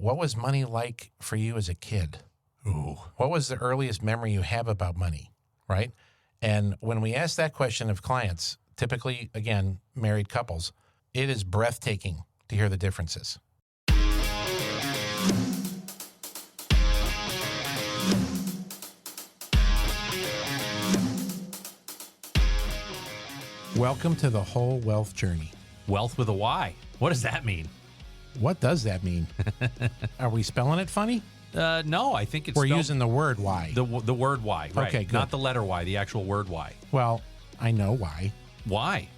what was money like for you as a kid? Ooh. What was the earliest memory you have about money, right? And when we ask that question of clients, typically, again, married couples, it is breathtaking to hear the differences. Welcome to the whole wealth journey. Wealth with a Y. What does that mean? What does that mean? Are we spelling it funny? No, I think it's We're using the word Y. the word Y, right? Okay, good. Not the letter Y, the actual word Y. Well, I know why. Why?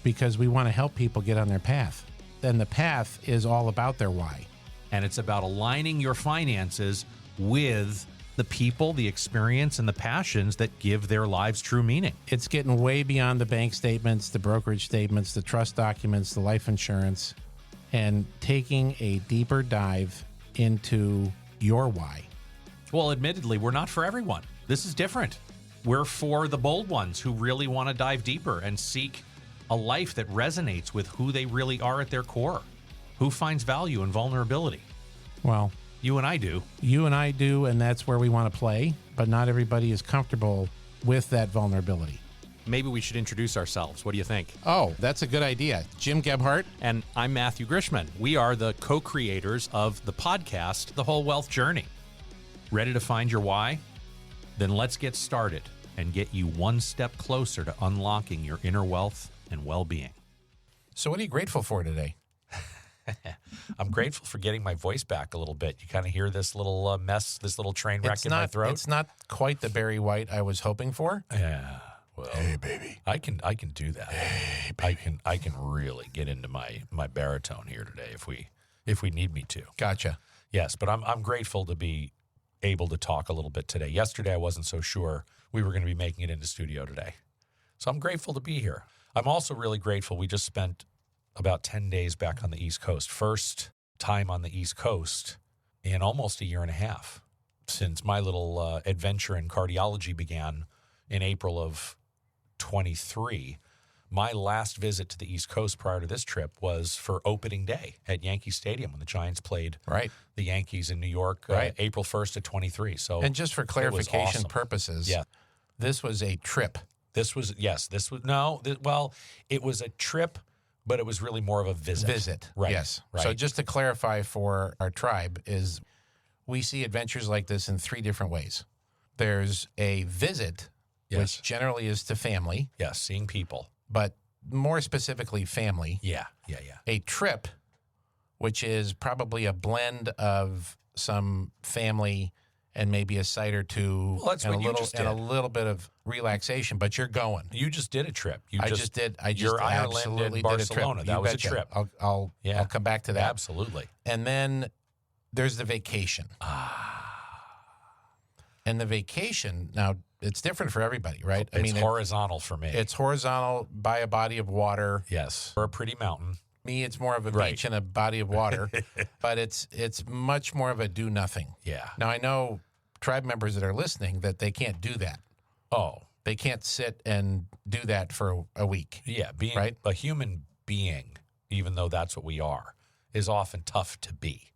Because we want to help people get on their path. Then the path is all about their why. And it's about aligning your finances with the people, the experience, and the passions that give their lives true meaning. It's getting way beyond the bank statements, the brokerage statements, the trust documents, the life insurance, and taking a deeper dive into your why. Well, admittedly, we're not for everyone. This is different. We're for the bold ones who really want to dive deeper and seek a life that resonates with who they really are at their core, who finds value in vulnerability. Well, You and I do. you and I do, and that's where we want to play, but not everybody is comfortable with that vulnerability. Maybe we should introduce ourselves. What do you think? Oh, that's a good idea. Jim Gebhardt. And I'm Matthew Grishman. We are the co-creators of the podcast, The Whole Wealth Journey. Ready to find your why? Then let's get started and get you one step closer to unlocking your inner wealth and well-being. So what are you grateful for today? I'm grateful for getting my voice back a little bit. You kind of hear this little mess, this little train wreck in my throat. It's not quite the Barry White I was hoping for. Yeah. Well, Hey, baby. I can do that. Hey, baby. I can really get into my baritone here today if we need me to. Gotcha. Yes, but I'm grateful to be able to talk a little bit today. Yesterday, I wasn't so sure we were going to be making it into studio today. So I'm grateful to be here. I'm also really grateful. We just spent about 10 days back on the East Coast. First time on the East Coast in almost a year and a half since my little adventure in cardiology began in April of 23. My last visit to the East Coast prior to this trip was for opening day at Yankee Stadium when the Giants played the Yankees in New York, April 1st of 23. So, And just for clarification awesome. purposes, Yeah. this was a trip. it was a trip, but it was really more of a visit. Right. Yes. Right. So just to clarify for our tribe is we see adventures like this in three different ways. There's a visit, Yes. which generally is to family, Yes, seeing people. but more specifically family. Yeah. A trip, which is probably a blend of some family and maybe a sight or two, Well, that's and what you just and a did. little bit of relaxation. But you're going. You just did a trip. I just did. You're Ireland absolutely and Barcelona. did a trip. That You was betcha. a trip. I'll come back to that. Absolutely. And then there's the vacation. And the vacation, now it's different for everybody, right? It's horizontal for me. It's horizontal by a body of water. Yes. Or a pretty mountain. Me, it's more of a Right. beach and a body of water, but it's much more of a do nothing. Yeah. Now I know tribe members that are listening that they can't do that. Oh, They can't sit and do that for a week. yeah. Being Right. a human being, even though that's what we are, is often tough to be.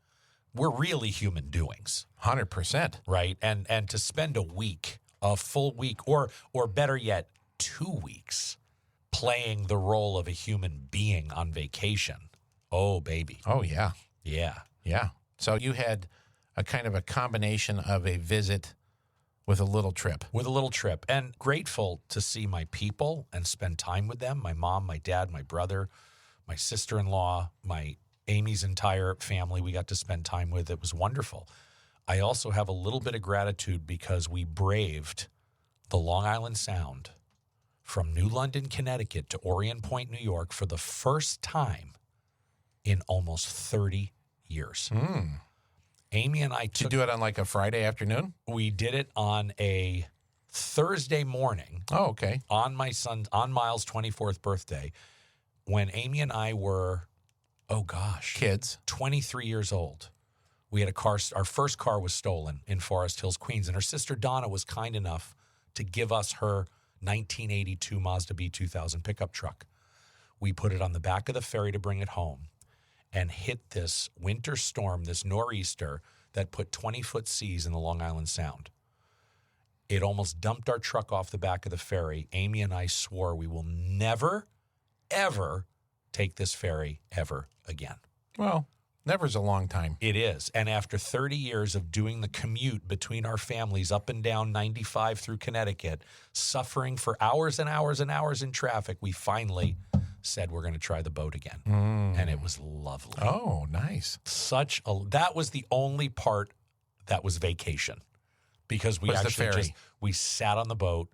We're really human doings, 100%. right? And to spend a week, a full week, or better yet, 2 weeks playing the role of a human being on vacation. Oh, baby. Oh yeah. Yeah. Yeah. So you had a kind of a combination of a visit with a little trip. With a little trip, and grateful to see my people and spend time with them. My mom, my dad, my brother, my sister-in-law, my Amie's entire family we got to spend time with. It was wonderful. I also have a little bit of gratitude because we braved the Long Island Sound from New London, Connecticut to Orient Point, New York for the first time in almost 30 years. Amie and I Did you took do it on like a Friday afternoon? we did it on a Thursday morning Oh, okay. on Miles' 24th birthday when Amie and I were, Kids. 23 years old. We had a car, our first car was stolen in Forest Hills, Queens, and her sister Donna was kind enough to give us her 1982 Mazda B2000 pickup truck. We put it on the back of the ferry to bring it home. and hit this winter storm, this nor'easter that put 20-foot seas in the Long Island Sound. It almost dumped our truck off the back of the ferry. Amie and I swore we will never, ever take this ferry ever again. Well, never's a long time. It is. And after 30 years of doing the commute between our families up and down 95 through Connecticut, suffering for hours and hours and hours in traffic, we finally said we're going to try the boat again. And it was lovely. Oh, nice. That was the only part that was vacation, because we Was the actually ferry. we sat on the boat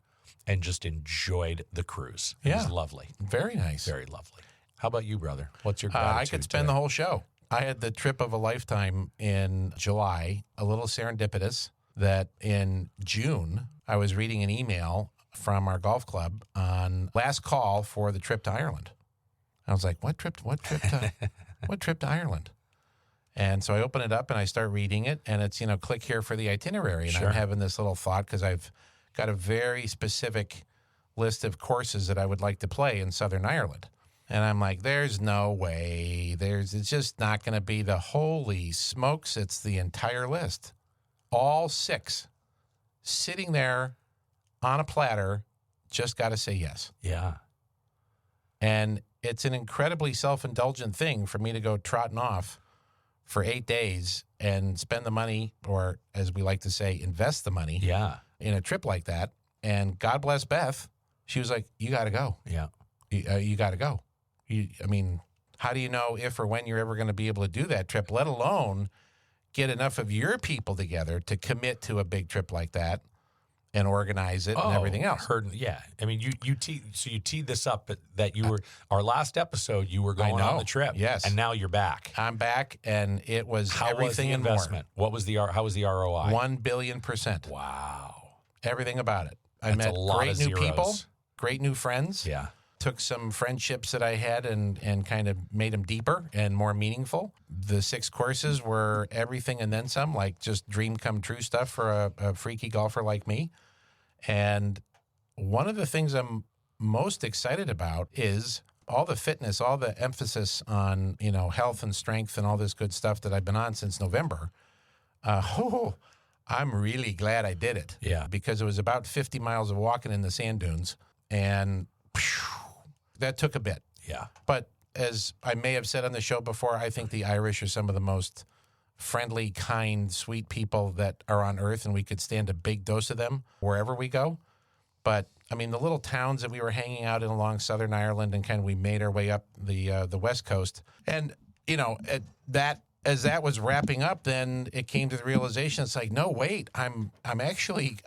and just enjoyed the cruise. It was lovely. Very nice. Very lovely. How about you, brother? What's your I gratitude could spend today? the whole show. I had the trip of a lifetime in July, a little serendipitous, that in June, I was reading an email from our golf club on last call for the trip to Ireland. I was like, what trip to Ireland? And so I open it up and I start reading it, and it's, click here for the itinerary. And Sure. I'm having this little thought because I've got a very specific list of courses that I would like to play in Southern Ireland. And I'm like, there's no way. It's just not going to be the holy smokes. It's the entire list. All 6 sitting there on a platter, just got to say yes. Yeah. And it's an incredibly self-indulgent thing for me to go trotting off for 8 days and spend the money, or as we like to say, invest the money Yeah. in a trip like that. And God bless Beth. She was like, you got to go. Yeah. You got to go. How do you know if or when you're ever going to be able to do that trip, let alone get enough of your people together to commit to a big trip like that and organize it and everything else? Yeah. I mean, you teed this up that you were, our last episode, you were going on the trip. Yes. And now you're back. I'm back, and it was How everything was the and investment? How was the ROI? 1 billion%. Wow. Everything about it. I That's met a lot great of new zeros. people, great new friends. Yeah. Took some friendships that I had and kind of made them deeper and more meaningful. The 6 courses were everything and then some, like just dream come true stuff for a freaky golfer like me. And one of the things I'm most excited about is all the fitness, all the emphasis on, health and strength and all this good stuff that I've been on since November. I'm really glad I did it. Yeah. Because it was about 50 miles of walking in the sand dunes, and that took a bit. Yeah. But as I may have said on the show before, I think the Irish are some of the most friendly, kind, sweet people that are on earth, and we could stand a big dose of them wherever we go. But I mean, the little towns that we were hanging out in along Southern Ireland, and kind of we made our way up the West Coast, and as that was wrapping up, then it came to the realization, it's like, no, wait, I'm actually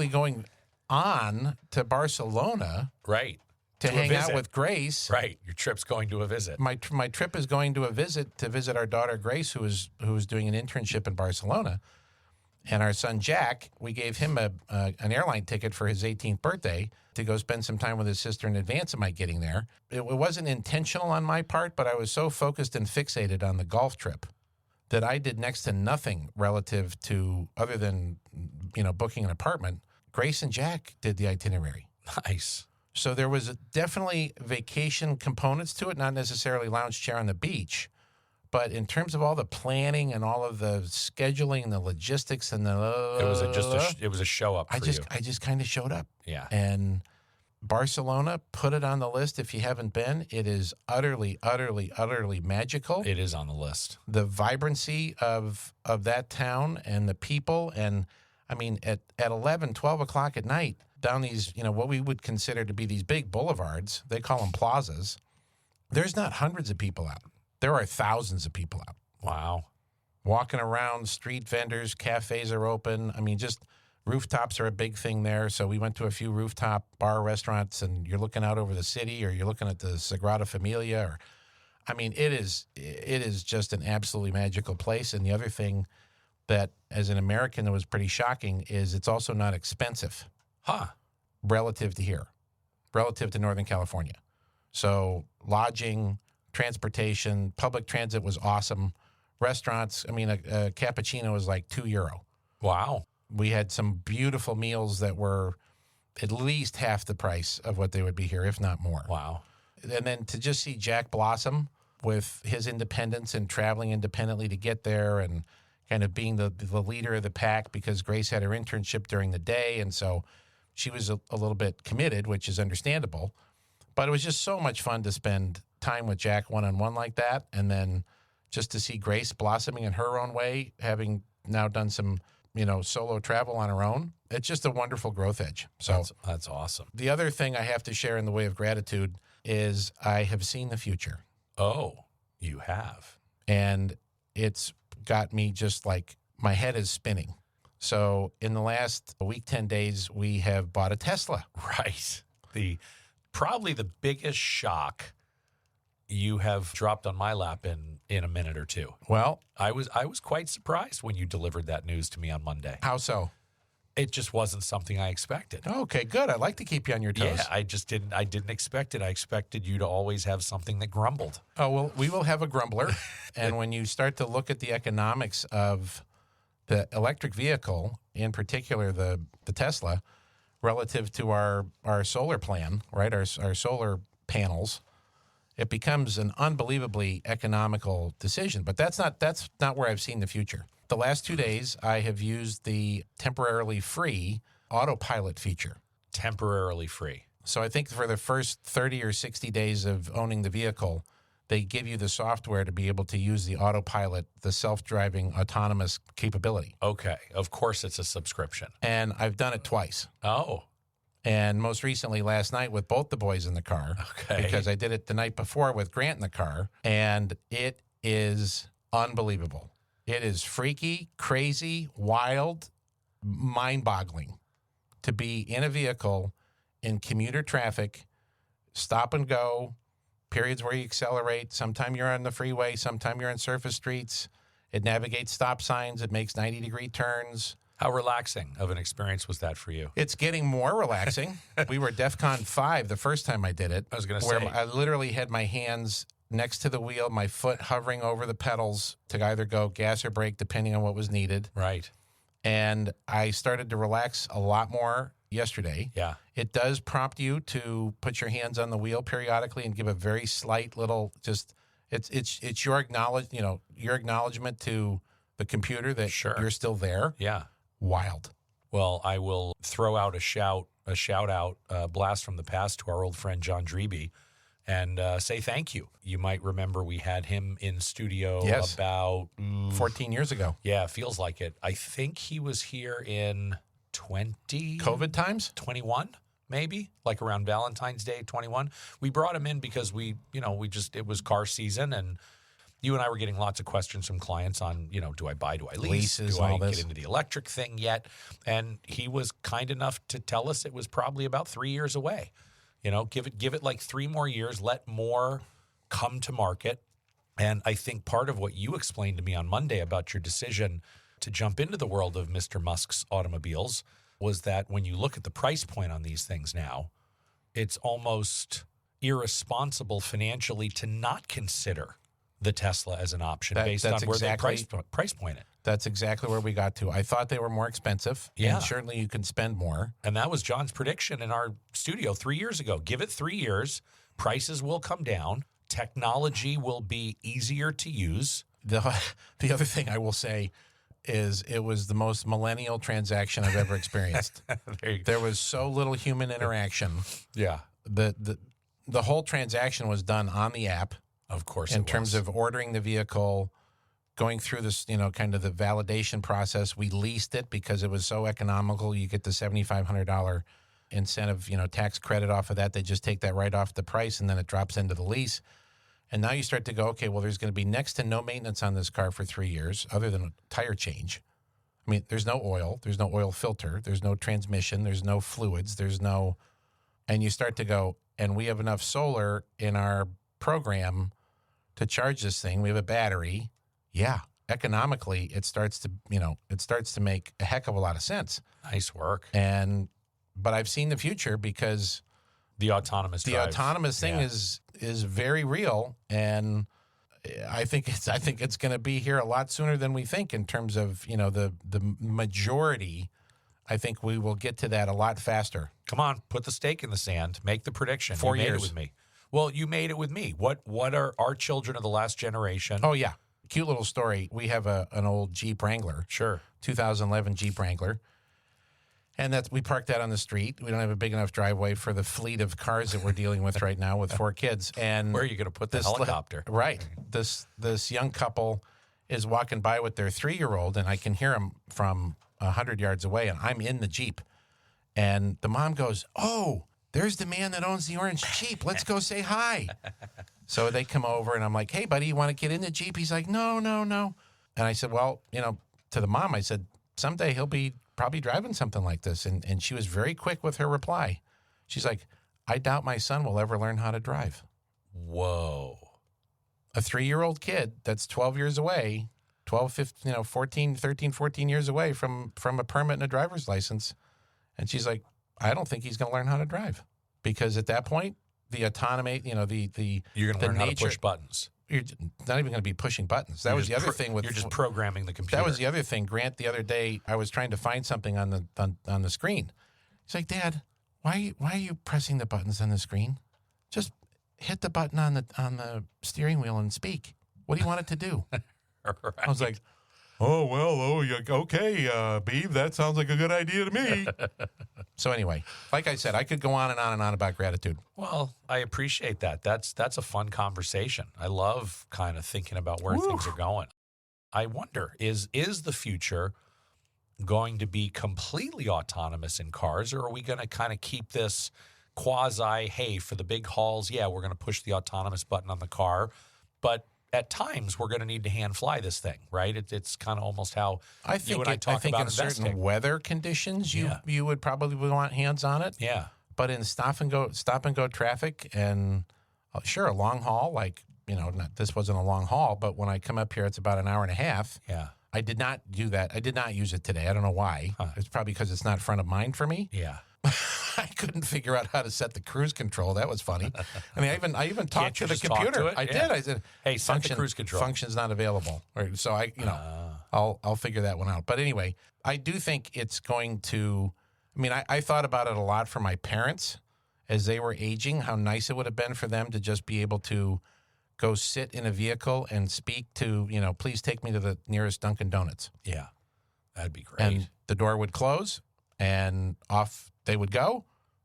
going on to Barcelona, Right. to a hang out visit. with Grace. Right. Your trip's going to a visit. My trip is going to visit our daughter Grace, who is doing an internship in Barcelona, and our son Jack. We gave him an airline ticket for his 18th birthday to go spend some time with his sister in advance of my getting there. It wasn't intentional on my part, but I was so focused and fixated on the golf trip that I did next to nothing relative to, other than booking an apartment. Grace and Jack did the itinerary. Nice. So there was definitely vacation components to it, not necessarily lounge chair on the beach, but in terms of all the planning and all of the scheduling and the logistics and It was a show up for you. I just kind of showed up. Yeah. And Barcelona, put it on the list if you haven't been. It is utterly, utterly, utterly magical. It is on the list. The vibrancy of that town and the people, and I mean, at 11, 12 o'clock at night, down these, what we would consider to be these big boulevards, they call them plazas, there's not hundreds of people out. There are thousands of people out. Wow. Walking around, street vendors, cafes are open. I mean, just rooftops are a big thing there. So we went to a few rooftop bar restaurants, and you're looking out over the city, or you're looking at the Sagrada Familia. It is just an absolutely magical place. And the other thing that, as an American, that was pretty shocking is it's also not expensive. Huh. Relative to here, relative to Northern California. So lodging, transportation, public transit was awesome. Restaurants, a cappuccino was like €2. Wow. We had some beautiful meals that were at least half the price of what they would be here, if not more. Wow. And then to just see Jack blossom with his independence and traveling independently to get there and kind of being the leader of the pack because Grace had her internship during the day. And so she was a little bit committed, which is understandable. But it was just so much fun to spend time with Jack one-on-one like that. And then just to see Grace blossoming in her own way, having now done some, solo travel on her own. It's just a wonderful growth edge. So that's awesome. The other thing I have to share in the way of gratitude is I have seen the future. Oh, you have. And it's got me just like my head is spinning. So in the last week, 10 days, we have bought a Tesla. Right. Probably the biggest shock you have dropped on my lap in a minute or two. Well, I was quite surprised when you delivered that news to me on Monday. How so? It just wasn't something I expected. Okay, good. I'd like to keep you on your toes. Yeah, I didn't expect it. I expected you to always have something that grumbled. Oh, well, we will have a grumbler. And when you start to look at the economics of the electric vehicle, in particular the Tesla, relative to our solar plan, right, our solar panels, it becomes an unbelievably economical decision. But that's not where I've seen the future. The last 2 days, I have used the temporarily free autopilot feature. Temporarily free. So I think for the first 30 or 60 days of owning the vehicle, they give you the software to be able to use the autopilot, the self-driving autonomous capability. Okay. Of course it's a subscription. And I've done it twice. Oh. And most recently last night with both the boys in the car. Okay. Because I did it the night before with Grant in the car. And it is unbelievable. It is freaky, crazy, wild, mind-boggling to be in a vehicle in commuter traffic, stop and go, periods where you accelerate. Sometime you're on the freeway, sometime you're on surface streets. It navigates stop signs. It makes 90-degree turns. How relaxing of an experience was that for you? It's getting more relaxing. We were DEFCON 5 the first time I did it. I was going to where say. I literally had my hands next to the wheel, my foot hovering over the pedals to either go gas or brake, depending on what was needed. Right. And I started to relax a lot more yesterday. Yeah. It does prompt you to put your hands on the wheel periodically and give a very slight little it's your acknowledgement to the computer that you're still there. Yeah. Wild. Well, I will throw out a shout out, blast from the past to our old friend John Dreby and say thank you. You might remember we had him in studio about 14 years ago. Yeah, feels like it. I think he was here in COVID times? 21, maybe, like around Valentine's Day, 21. We brought him in because it was car season, and you and I were getting lots of questions from clients on, do I buy, do I lease? Leases, do I all get this. into the electric thing yet? And he was kind enough to tell us it was probably about 3 years away. Give it like 3 more years, let more come to market. And I think part of what you explained to me on Monday about your decision to jump into the world of Mr. Musk's automobiles was that when you look at the price point on these things now, it's almost irresponsible financially to not consider the Tesla as an option based on where they price point it. That's exactly where we got to. I thought they were more expensive. Yeah. And certainly you can spend more. And that was John's prediction in our studio 3 years ago. Give it 3 years, prices will come down, technology will be easier to use. The other thing I will say is it was the most millennial transaction I've ever experienced. There was so little human interaction. Yeah. The whole transaction was done on the app. Of course, in terms of ordering the vehicle, going through this, kind of the validation process. We leased it because it was so economical. You get the $7,500 incentive, tax credit off of that. They just take that right off the price, and then it drops into the lease. And now you start to go, okay, well, there's going to be next to no maintenance on this car for 3 years other than a tire change. I mean, there's no oil. There's no oil filter. There's no transmission. There's no fluids. And you start to go, and we have enough solar in our program to charge this thing. We have a battery. Yeah. Economically, it starts to make a heck of a lot of sense. Nice work. But I've seen the future because the autonomous thing is very real, and I think it's going to be here a lot sooner than we think in terms of the majority. I think we will get to that a lot faster. Come on, put the stake in the sand, make the prediction. 4 You made years it with me. Well, you made it with me. What are our children of the last generation? Oh, yeah. Cute little story. We have an old Jeep Wrangler. Sure. 2011 Jeep Wrangler. And we parked that on the street. We don't have a big enough driveway for the fleet of cars that we're dealing with right now with 4 kids. And where are you going to put the helicopter? Right. This young couple is walking by with their 3-year-old, and I can hear them from 100 yards away, and I'm in the Jeep. And the mom goes, "Oh, there's the man that owns the orange Jeep. Let's go say hi." So they come over, and I'm like, "Hey, buddy, you want to get in the Jeep?" He's like, "No, no, no." And I said, "Well, to the mom, I said, someday he'll be probably driving something like this." And she was very quick with her reply. She's like, "I doubt my son will ever learn how to drive." Whoa. A 3-year-old kid that's 12 years away, 12, 15, 14, 13, 14 years away from a permit and a driver's license. And she's like, "I don't think he's going to learn how to drive." Because at that point, the autonomy, you're going to learn how to push buttons. You're not even going to be pushing buttons. That was the other thing with you're just programming the computer. That was the other thing. Grant, the other day, I was trying to find something on the screen. He's like, "Dad, why are you pressing the buttons on the screen? Just hit the button on the steering wheel and speak. What do you want it to do?" Right. I was like, "Oh, well, okay, Beeve, that sounds like a good idea to me." So anyway, like I said, I could go on and on and on about gratitude. Well, I appreciate that. That's a fun conversation. I love kind of thinking about where things are going. I wonder, is the future going to be completely autonomous in cars, or are we going to kind of keep this quasi, hey, for the big hauls, yeah, we're going to push the autonomous button on the car, but at times we're going to need to hand fly this thing, right? It's kind of almost how I think you and I talk about in investing. certain weather conditions, you would probably want hands on it. Yeah. But in stop and go traffic, and sure, a long haul, like, this wasn't a long haul, but when I come up here, it's about an hour and a half. Yeah. I did not do that. I did not use it today. I don't know why. It's probably because it's not front of mind for me. Yeah. I couldn't figure out how to set the cruise control. That was funny. I mean, I even talked to the computer. I did. I said, "Hey, set the cruise control. Function's not available." So I'll figure that one out. But anyway, I do think it's going to. I mean, I thought about it a lot for my parents as they were aging. How nice it would have been for them to just be able to go sit in a vehicle and speak to, "Please take me to the nearest Dunkin' Donuts." Yeah, that'd be great. And the door would close, and off they would go,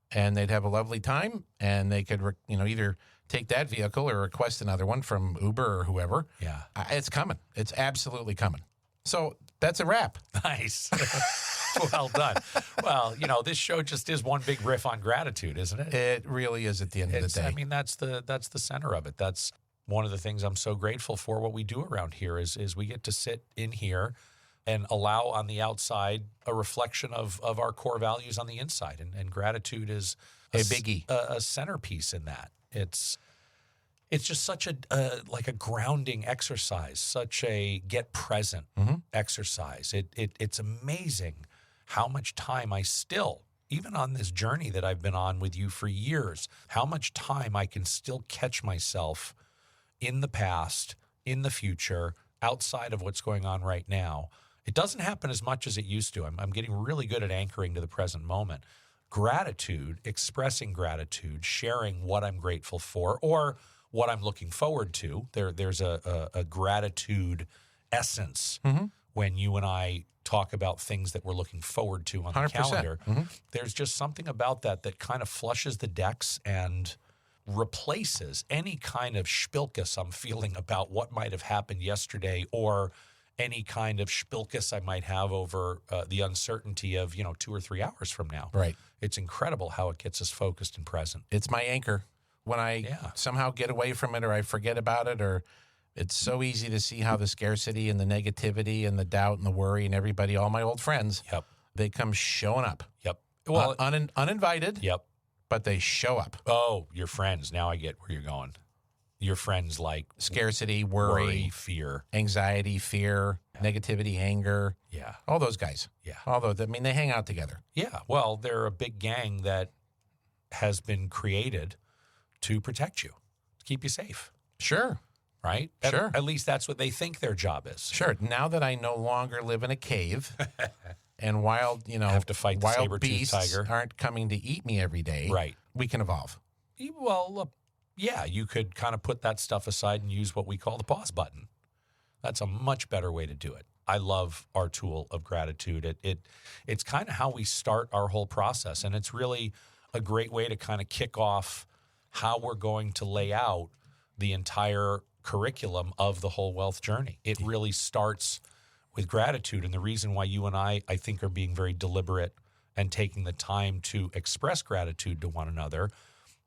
and they'd have a lovely time, and they could, either take that vehicle or request another one from Uber or whoever. Yeah. It's coming. It's absolutely coming. So that's a wrap. Nice. Well done. Well, this show just is one big riff on gratitude, isn't it? It really is at the end of the day. I mean, that's the center of it. That's one of the things I'm so grateful for. What we do around here is we get to sit in here and allow on the outside a reflection of our core values on the inside. And gratitude is a biggie, a centerpiece in that. It's just such a grounding exercise, such a get present exercise. It's amazing how much time I still, even on this journey that I've been on with you for years, how much time I can still catch myself in the past, in the future, outside of what's going on right now. It doesn't happen as much as it used to. I'm getting really good at anchoring to the present moment. Gratitude, expressing gratitude, sharing what I'm grateful for or what I'm looking forward to. There's a gratitude essence when you and I talk about things that we're looking forward to on 100%. The calendar. There's just something about that kind of flushes the decks and replaces any kind of spilkus I'm feeling about what might have happened yesterday or any kind of spilkus I might have over the uncertainty of, 2 or 3 hours from now. Right. It's incredible how it gets us focused and present. It's my anchor. When I somehow get away from it or I forget about it, or it's so easy to see how the scarcity and the negativity and the doubt and the worry and everybody, all my old friends, they come showing up. Yep. Well, uninvited. Yep. But they show up. Oh, your friends. Now I get where you're going. Your friends like scarcity, worry, fear, anxiety, fear, negativity, anger. Yeah. All those guys. Yeah. They hang out together. Yeah. Well, they're a big gang that has been created to protect you, to keep you safe. Sure. Right? Sure. At least that's what they think their job is. Sure. Now that I no longer live in a cave and wild, have to fight the wild beasts tiger. aren't coming to eat me every day. Right. We can evolve. Well, yeah, you could kind of put that stuff aside and use what we call the pause button. That's a much better way to do it. I love our tool of gratitude. It's kind of how we start our whole process, and it's really a great way to kind of kick off how we're going to lay out the entire curriculum of the whole wealth journey. It really starts with gratitude, and the reason why you and I think, are being very deliberate and taking the time to express gratitude to one another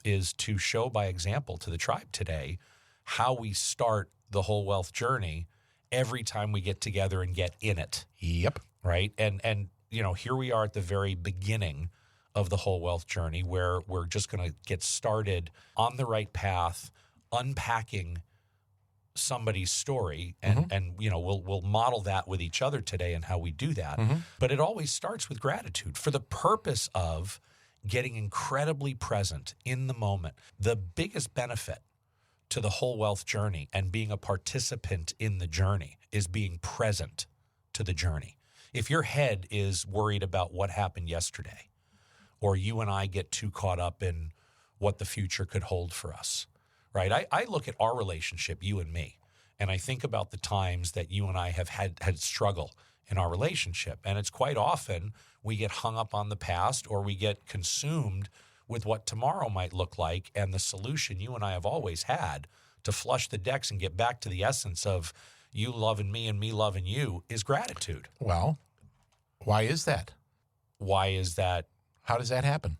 is to show by example to the tribe today how we start the whole wealth journey every time we get together and get in it. Yep. Right? And here we are at the very beginning of the whole wealth journey, where we're just going to get started on the right path, unpacking somebody's story, and we'll model that with each other today and how we do that. But it always starts with gratitude for the purpose of getting incredibly present in the moment. The biggest benefit to the whole wealth journey and being a participant in the journey is being present to the journey. If your head is worried about what happened yesterday, or you and I get too caught up in what the future could hold for us, right? I look at our relationship, you and me, and I think about the times that you and I have had struggle in our relationship. And it's quite often we get hung up on the past, or we get consumed with what tomorrow might look like. And the solution you and I have always had to flush the decks and get back to the essence of you loving me and me loving you is gratitude. Well, why is that? Why is that? How does that happen?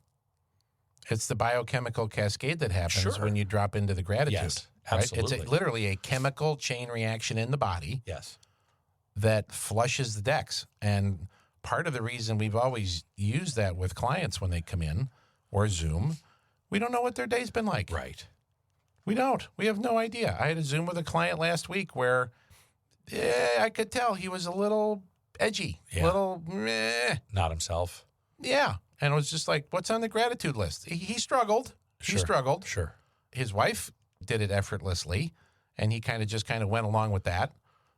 It's the biochemical cascade that happens when you drop into the gratitude. Yes, right? absolutely. It's literally a chemical chain reaction in the body. Yes. That flushes the decks. And part of the reason we've always used that with clients when they come in or Zoom, we don't know what their day's been like. Right. We don't. We have no idea. I had a Zoom with a client last week where I could tell he was a little edgy, a little meh. Not himself. Yeah. And it was just like, what's on the gratitude list? He struggled. Sure. He struggled. Sure. His wife did it effortlessly, and he kind of went along with that.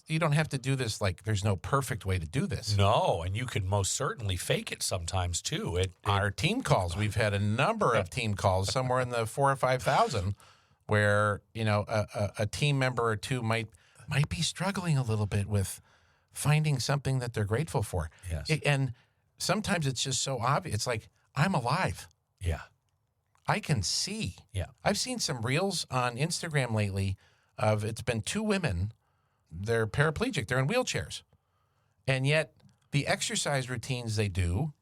You don't have to do this like there's no perfect way to do this. No, and you can most certainly fake it sometimes too. Our team calls, we've had a number of team calls, somewhere in the 4,000 or 5,000, where a team member or two might be struggling a little bit with finding something that they're grateful for. Yes. And sometimes it's just so obvious. It's like, I'm alive. Yeah. I can see. Yeah. I've seen some reels on Instagram lately of it's been two women. They're paraplegic. They're in wheelchairs. And yet the exercise routines they do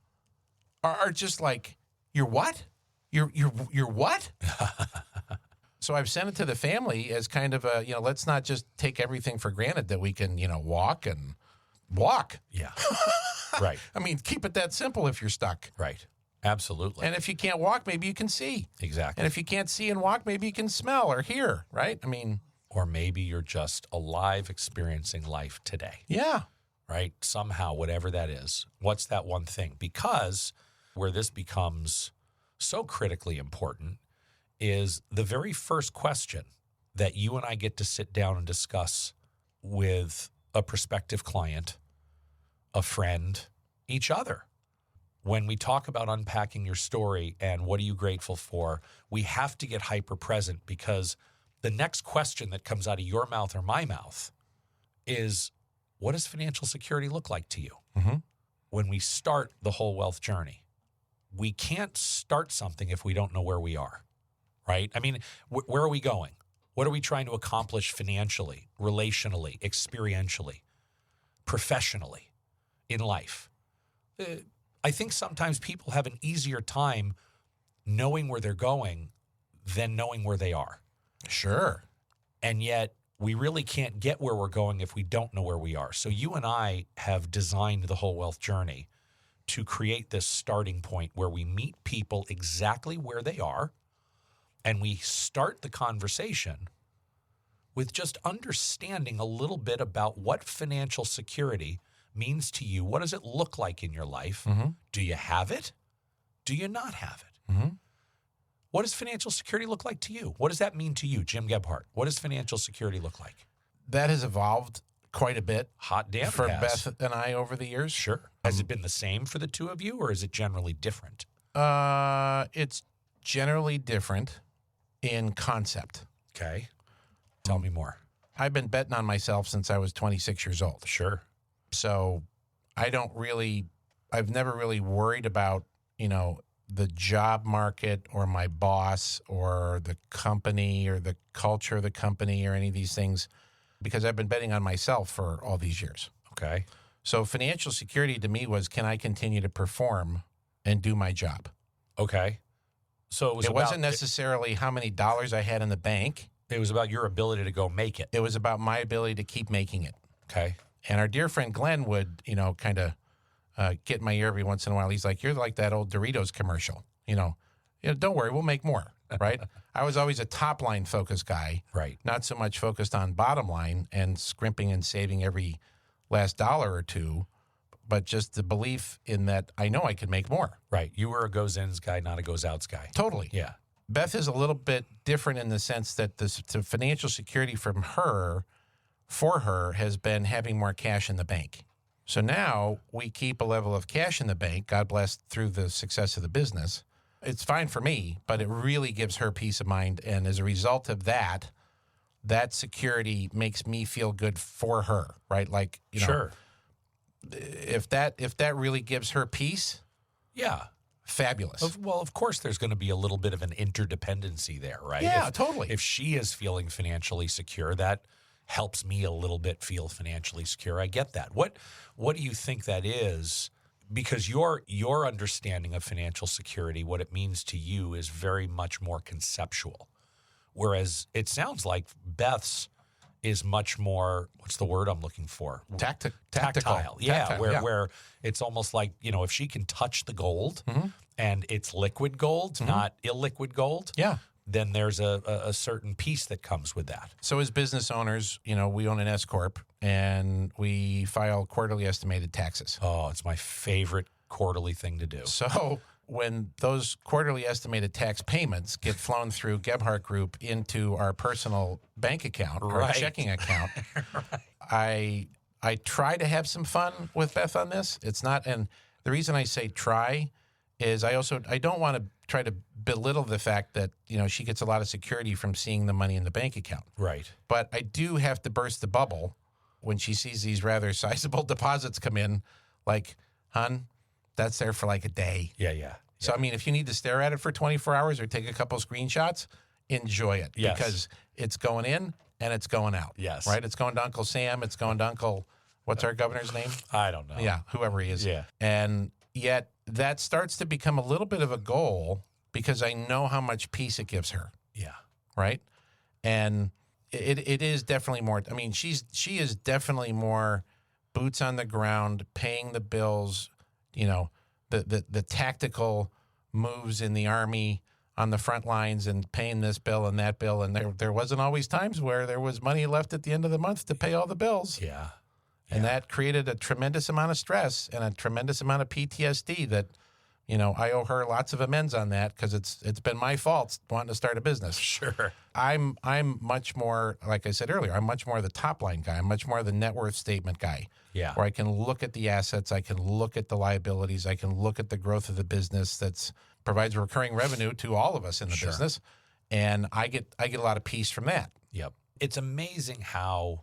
are just like, you're what? You're what? So I've sent it to the family as kind of a, let's not just take everything for granted that we can, walk and walk. Yeah. Right. I mean, keep it that simple if you're stuck. Right. Absolutely. And if you can't walk, maybe you can see. Exactly. And if you can't see and walk, maybe you can smell or hear, right? I mean. Or maybe you're just alive experiencing life today. Yeah. Right? Somehow, whatever that is. What's that one thing? Because where this becomes so critically important is the very first question that you and I get to sit down and discuss with a prospective client, a friend, each other. When we talk about unpacking your story and what are you grateful for, we have to get hyper present, because the next question that comes out of your mouth or my mouth is, what does financial security look like to you? Mm-hmm. When we start the whole wealth journey, we can't start something if we don't know where we are, right? I mean, where are we going? What are we trying to accomplish financially, relationally, experientially, professionally in life? I think sometimes people have an easier time knowing where they're going than knowing where they are. Sure. And yet we really can't get where we're going if we don't know where we are. So you and I have designed the whole wealth journey to create this starting point where we meet people exactly where they are, and we start the conversation with just understanding a little bit about what financial security means to you. What does it look like in your life? Mm-hmm. Do you have it? Do you not have it? Mm-hmm. What does financial security look like to you? What does that mean to you, Jim Gebhardt? What does financial security look like? That has evolved quite a bit. Hot damn, for it has. Beth and I over the years. Sure. Has it been the same for the two of you, or is it generally different? It's generally different. in concept. Okay. Tell me more. I've been betting on myself since I was 26 years old. Sure. So I've never really worried about, the job market or my boss or the company or the culture of the company or any of these things because I've been betting on myself for all these years. Okay. So financial security to me was, can I continue to perform and do my job? Okay. So it wasn't necessarily how many dollars I had in the bank. It was about your ability to go make it. It was about my ability to keep making it. Okay. And our dear friend Glenn would, kind of get in my ear every once in a while. He's like, you're like that old Doritos commercial. Don't worry, we'll make more, right? I was always a top line focused guy. Right. Not so much focused on bottom line and scrimping and saving every last dollar or two, but just the belief in that I know I can make more. Right. You were a goes-ins guy, not a goes-outs guy. Totally. Yeah. Beth is a little bit different in the sense that the financial security for her, has been having more cash in the bank. So now we keep a level of cash in the bank, God bless, through the success of the business. It's fine for me, but it really gives her peace of mind. And as a result of that security makes me feel good for her, right? Like, Sure. If that really gives her peace, yeah, fabulous. Of course, there's going to be a little bit of an interdependency there, right? Yeah, totally. If she is feeling financially secure, that helps me a little bit feel financially secure. I get that. What do you think that is? Because your understanding of financial security, what it means to you, is very much more conceptual. Whereas it sounds like Beth's is much more, what's the word I'm looking for? Tactile. Yeah, Tactile, where it's almost like, if she can touch the gold and it's liquid gold, not illiquid gold, then there's a certain piece that comes with that. So as business owners, we own an S Corp and we file quarterly estimated taxes. Oh, it's my favorite quarterly thing to do. So when those quarterly estimated tax payments get flown through Gebhardt Group into our personal bank account or checking account, I try to have some fun with Beth on this. It's not, and the reason I say try is I don't want to try to belittle the fact that, she gets a lot of security from seeing the money in the bank account. Right. But I do have to burst the bubble when she sees these rather sizable deposits come in, like, hon, that's there for like a day. Yeah. So, I mean, if you need to stare at it for 24 hours or take a couple screenshots, enjoy it. Yes. Because it's going in and it's going out. Yes. Right? It's going to Uncle Sam. It's going to Uncle, what's our governor's name? I don't know. Yeah, whoever he is. Yeah. And yet that starts to become a little bit of a goal because I know how much peace it gives her. Yeah. Right? And it is definitely more, I mean, she is definitely more boots on the ground, paying the bills, the tactical moves in the Army on the front lines and paying this bill and that bill. And there wasn't always times where there was money left at the end of the month to pay all the bills. Yeah. And that created a tremendous amount of stress and a tremendous amount of PTSD that, I owe her lots of amends on that because it's been my fault wanting to start a business. Sure. I'm much more, like I said earlier, I'm much more the top line guy. I'm much more the net worth statement guy. Yeah. Where I can look at the assets, I can look at the liabilities, I can look at the growth of the business that's provides recurring revenue to all of us in the business. And I get a lot of peace from that. Yep. It's amazing how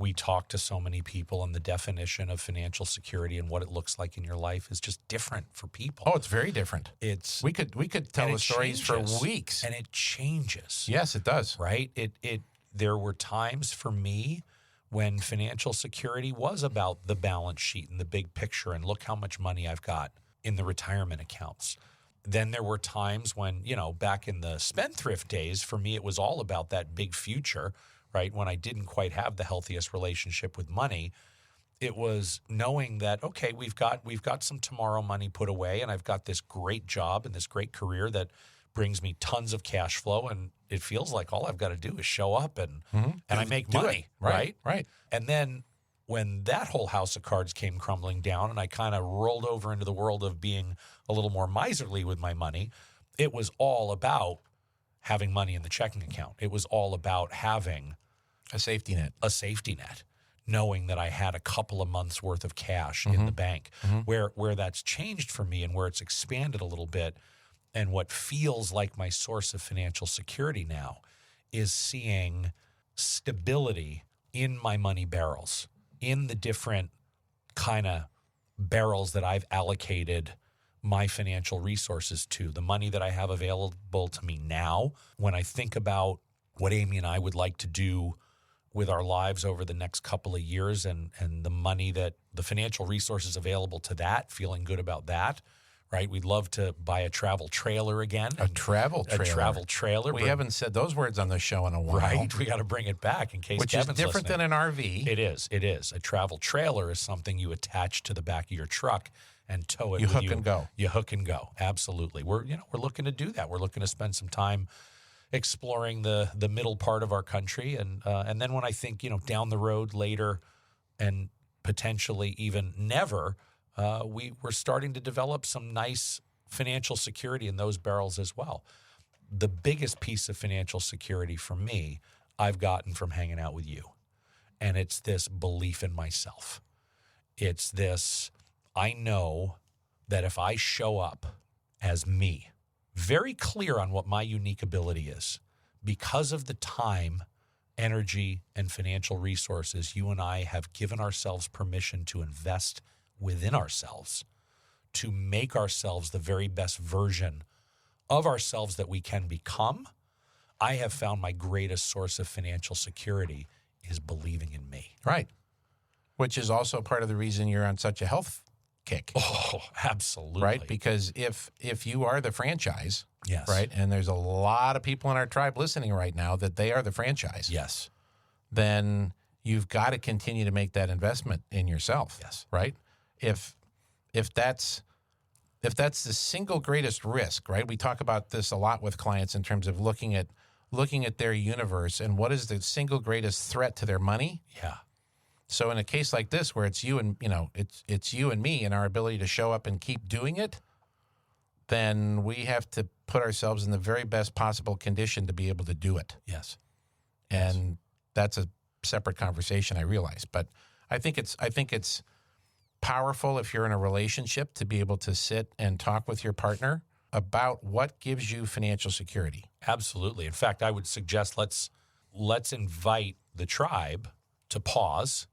we talk to so many people, and the definition of financial security and what it looks like in your life is just different for people. Oh, it's very different. We could tell the stories for weeks. And it changes. Yes, it does. Right? There were times for me when financial security was about the balance sheet and the big picture and look how much money I've got in the retirement accounts. Then there were times when, back in the spendthrift days, for me, it was all about that big future, right? When I didn't quite have the healthiest relationship with money, it was knowing that, okay, we've got some tomorrow money put away, and I've got this great job and this great career that brings me tons of cash flow, and it feels like all I've got to do is show up and I make money, right? Right. And then when that whole house of cards came crumbling down and I kind of rolled over into the world of being a little more miserly with my money, it was all about having money in the checking account. It was all about having a safety net, knowing that I had a couple of months worth of cash in the bank. Where that's changed for me and where it's expanded a little bit and what feels like my source of financial security now is seeing stability in my money barrels, in the different kind of barrels that I've allocated my financial resources to, the money that I have available to me now. When I think about what Amie and I would like to do with our lives over the next couple of years and the money that the financial resources available to that, feeling good about that, right? We'd love to buy a travel trailer again. A travel trailer. A travel trailer. We haven't said those words on the show in a while. Right. We got to bring it back in case Which Kevin's is different listening. than an RV. It is. It is. A travel trailer is something you attach to the back of your truck and tow it. You with hook and go. You hook and go. Absolutely. We're looking to do that. We're looking to spend some time exploring the middle part of our country, and then when I think down the road later, and potentially even never, we're starting to develop some nice financial security in those barrels as well. The biggest piece of financial security for me, I've gotten from hanging out with you, and it's this belief in myself. It's this, I know that if I show up as me, very clear on what my unique ability is, because of the time, energy, and financial resources you and I have given ourselves permission to invest within ourselves, to make ourselves the very best version of ourselves that we can become, I have found my greatest source of financial security is believing in me. Right. Which is also part of the reason you're on such a health kick. Oh, absolutely. Right? Because if you are the franchise, yes, right, and there's a lot of people in our tribe listening right now that they are the franchise, yes, then you've got to continue to make that investment in yourself. Yes. Right? If that's the single greatest risk, right? We talk about this a lot with clients in terms of looking at their universe and what is the single greatest threat to their money. Yeah. So in a case like this, where it's you and it's you and me and our ability to show up and keep doing it, then we have to put ourselves in the very best possible condition to be able to do it. Yes. And that's a separate conversation, I realize. But I think it's powerful if you're in a relationship to be able to sit and talk with your partner about what gives you financial security. Absolutely. In fact, I would suggest let's invite the tribe to pause.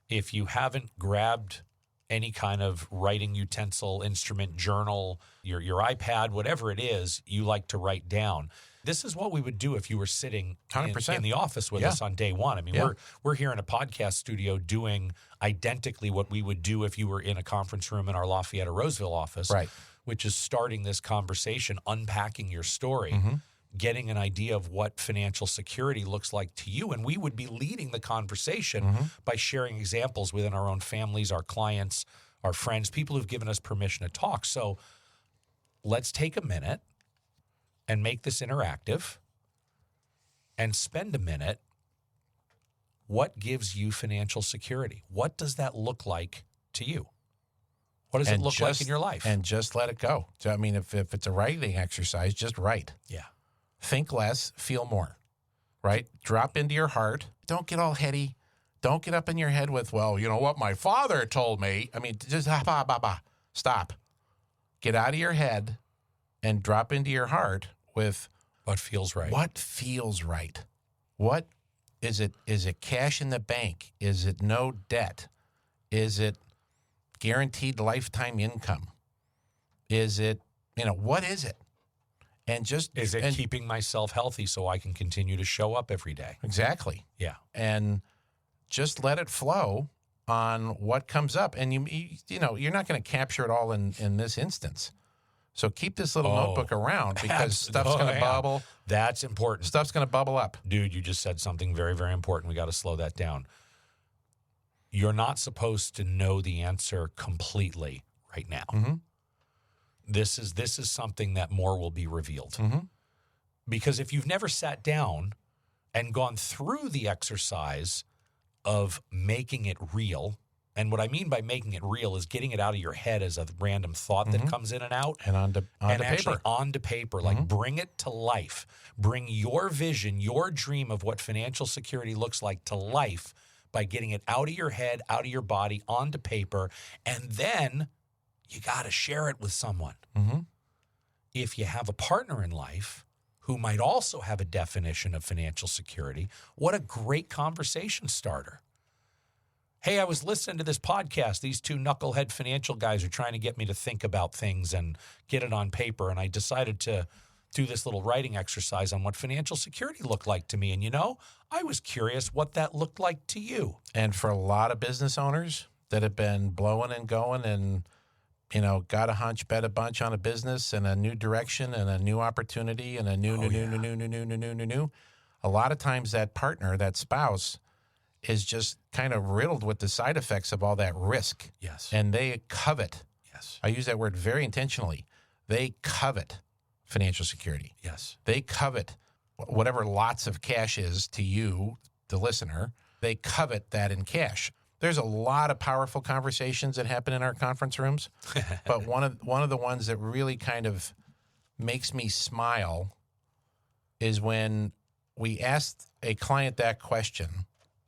If you haven't grabbed any kind of writing utensil, instrument, journal, your iPad, whatever it is you like to write down, this is what we would do if you were sitting 100%. in the office with us on day one. I mean, we're here in a podcast studio doing identically what we would do if you were in a conference room in our Lafayette or Roseville office, Right. which is starting this conversation, unpacking your story, getting an idea of what financial security looks like to you. And we would be leading the conversation by sharing examples within our own families, our clients, our friends, people who've given us permission to talk. So let's take a minute and make this interactive and spend a minute. What gives you financial security? What does that look like to you? What does it look like in your life? And just let it go. So, I mean, if it's a writing exercise, just write. Yeah. Think less, feel more, right? Drop into your heart. Don't get all heady. Don't get up in your head with, well, you know what my father told me. I mean, just stop. Get out of your head and drop into your heart with what feels right. What feels right? What is it? Is it cash in the bank? Is it no debt? Is it guaranteed lifetime income? Is it, what is it? And is it keeping myself healthy so I can continue to show up every day? Exactly. Yeah. And just let it flow on what comes up. And you're not going to capture it all in this instance. So keep this little notebook around because stuff's going to bubble. That's important. Stuff's going to bubble up. Dude, you just said something very, very important. We got to slow that down. You're not supposed to know the answer completely right now. Mm-hmm. This is something that more will be revealed. Mm-hmm. Because if you've never sat down and gone through the exercise of making it real, and what I mean by making it real is getting it out of your head as a random thought that comes in and out. And onto actually paper. Onto paper. Like bring it to life. Bring your vision, your dream of what financial security looks like to life by getting it out of your head, out of your body, onto paper, and then you got to share it with someone. Mm-hmm. if you have a partner in life who might also have a definition of financial security, what a great conversation starter. Hey, I was listening to this podcast. These two knucklehead financial guys are trying to get me to think about things and get it on paper. And I decided to do this little writing exercise on what financial security looked like to me. And, I was curious what that looked like to you. And for a lot of business owners that have been blowing and going and, got a hunch, bet a bunch on a business and a new direction and a new opportunity and a new, a lot of times that partner, that spouse, is just kind of riddled with the side effects of all that risk. Yes. And they covet. Yes. I use that word very intentionally. They covet financial security. Yes. They covet whatever lots of cash is to you, the listener. They covet that in cash. There's a lot of powerful conversations that happen in our conference rooms, but one of the ones that really kind of makes me smile is when we ask a client that question.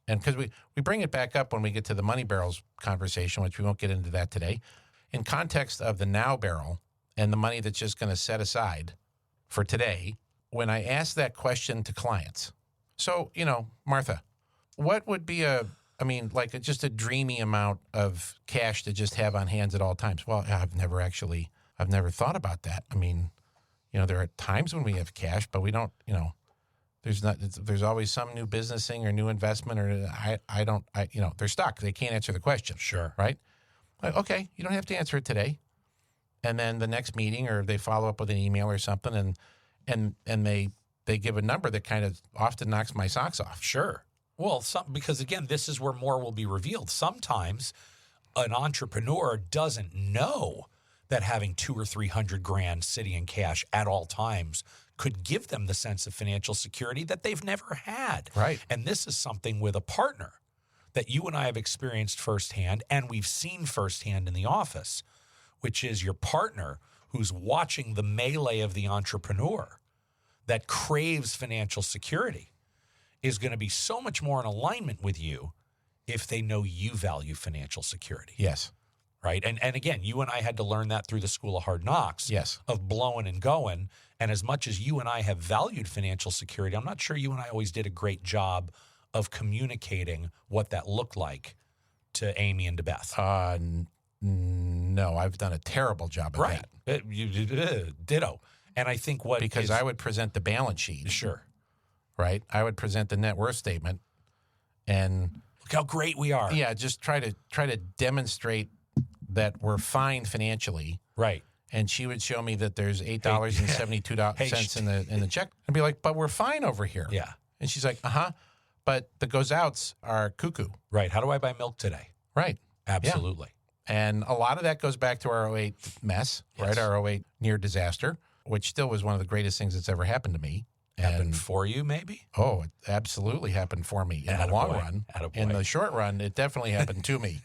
And because we bring it back up when we get to the money barrels conversation, which we won't get into that today, in context of the now barrel and the money that's just going to set aside for today, when I ask that question to clients. So, Martha, what would be just a dreamy amount of cash to just have on hands at all times? Well, I've never thought about that. There are times when we have cash, but we don't, there's always some new business thing or new investment or they're stuck. They can't answer the question. Sure. Right? Like, okay, you don't have to answer it today. And then the next meeting or they follow up with an email or something and they give a number that kind of often knocks my socks off. Sure. Well, because again, this is where more will be revealed. Sometimes an entrepreneur doesn't know that having $200,000 or $300,000 sitting in cash at all times could give them the sense of financial security that they've never had. Right. And this is something with a partner that you and I have experienced firsthand and we've seen firsthand in the office, which is your partner who's watching the melee of the entrepreneur that craves financial security is going to be so much more in alignment with you if they know you value financial security. Yes. Right. And again, you and I had to learn that through the School of Hard Knocks. Yes. Of blowing and going. And as much as you and I have valued financial security, I'm not sure you and I always did a great job of communicating what that looked like to Amie and to Beth. No, I've done a terrible job of that. Ditto. And I think because I would present the balance sheet. Sure. Right. I would present the net worth statement and look how great we are. Yeah. Just try to demonstrate that we're fine financially. Right. And she would show me that there's $8.72 in the check. I'd be like, but we're fine over here. Yeah. And she's like, but the goes outs are cuckoo. Right. How do I buy milk today? Right. Absolutely. Yeah. And a lot of that goes back to our 2008 mess, yes. Right? Our 2008 near disaster, which still was one of the greatest things that's ever happened to me. Happened for you, maybe? Oh, it absolutely happened for me in the long run. In the short run, it definitely happened to me.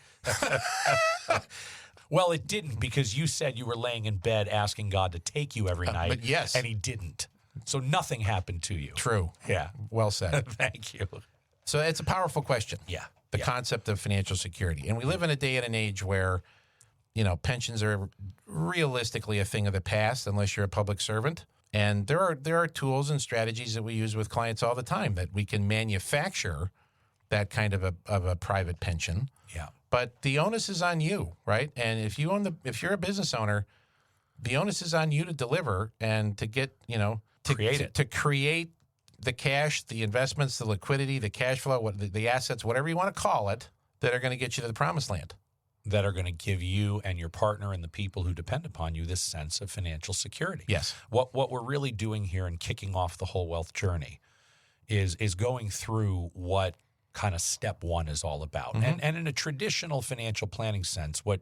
Well, it didn't because you said you were laying in bed asking God to take you every night. But yes. And he didn't. So nothing happened to you. True. Yeah. Well said. Thank you. So it's a powerful question. Yeah. The concept of financial security. And we live in a day and an age where, pensions are realistically a thing of the past unless you're a public servant. And there are tools and strategies that we use with clients all the time that we can manufacture that kind of a private pension. Yeah. But the onus is on you, right? And if you're a business owner, the onus is on you to deliver and to get, to create the cash, the investments, the liquidity, the cash flow, the assets, whatever you want to call it, that are going to get you to the promised land. That are going to give you and your partner and the people who depend upon you this sense of financial security. Yes. What we're really doing here and kicking off the whole wealth journey is going through what kind of step one is all about. Mm-hmm. And in a traditional financial planning sense, what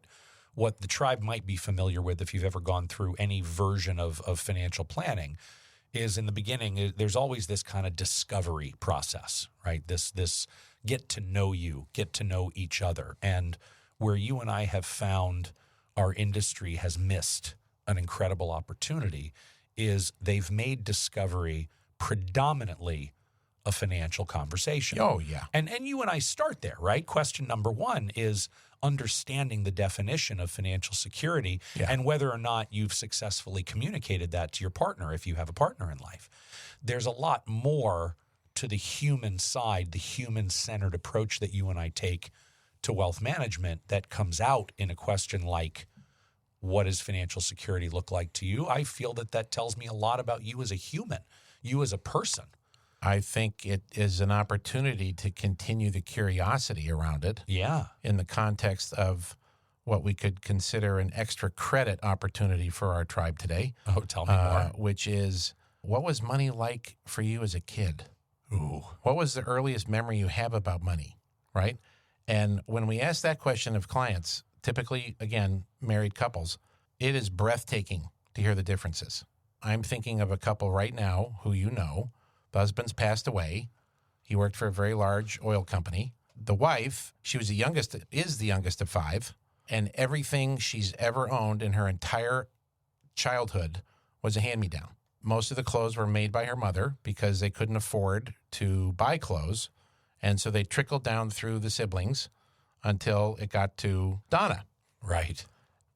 the tribe might be familiar with if you've ever gone through any version of financial planning is in the beginning, there's always this kind of discovery process, right? This get to know you, get to know each other. And where you and I have found our industry has missed an incredible opportunity is they've made discovery predominantly a financial conversation. Oh, yeah. And you and I start there, right? Question number one is understanding the definition of financial security and whether or not you've successfully communicated that to your partner if you have a partner in life. There's a lot more to the human side, the human-centered approach that you and I take to wealth management that comes out in a question like, what does financial security look like to you? I feel that tells me a lot about you as a human, you as a person. I think it is an opportunity to continue the curiosity around it. Yeah. In the context of what we could consider an extra credit opportunity for our tribe today. Oh, tell me more. Which is, what was money like for you as a kid? Ooh. What was the earliest memory you have about money, right? And when we ask that question of clients, typically, again, married couples, it is breathtaking to hear the differences. I'm thinking of a couple right now who you know. The husband's passed away. He worked for a very large oil company. The wife, she was is the youngest of 5, and everything she's ever owned in her entire childhood was a hand-me-down. Most of the clothes were made by her mother because they couldn't afford to buy clothes, and so they trickled down through the siblings until it got to Donna. Right.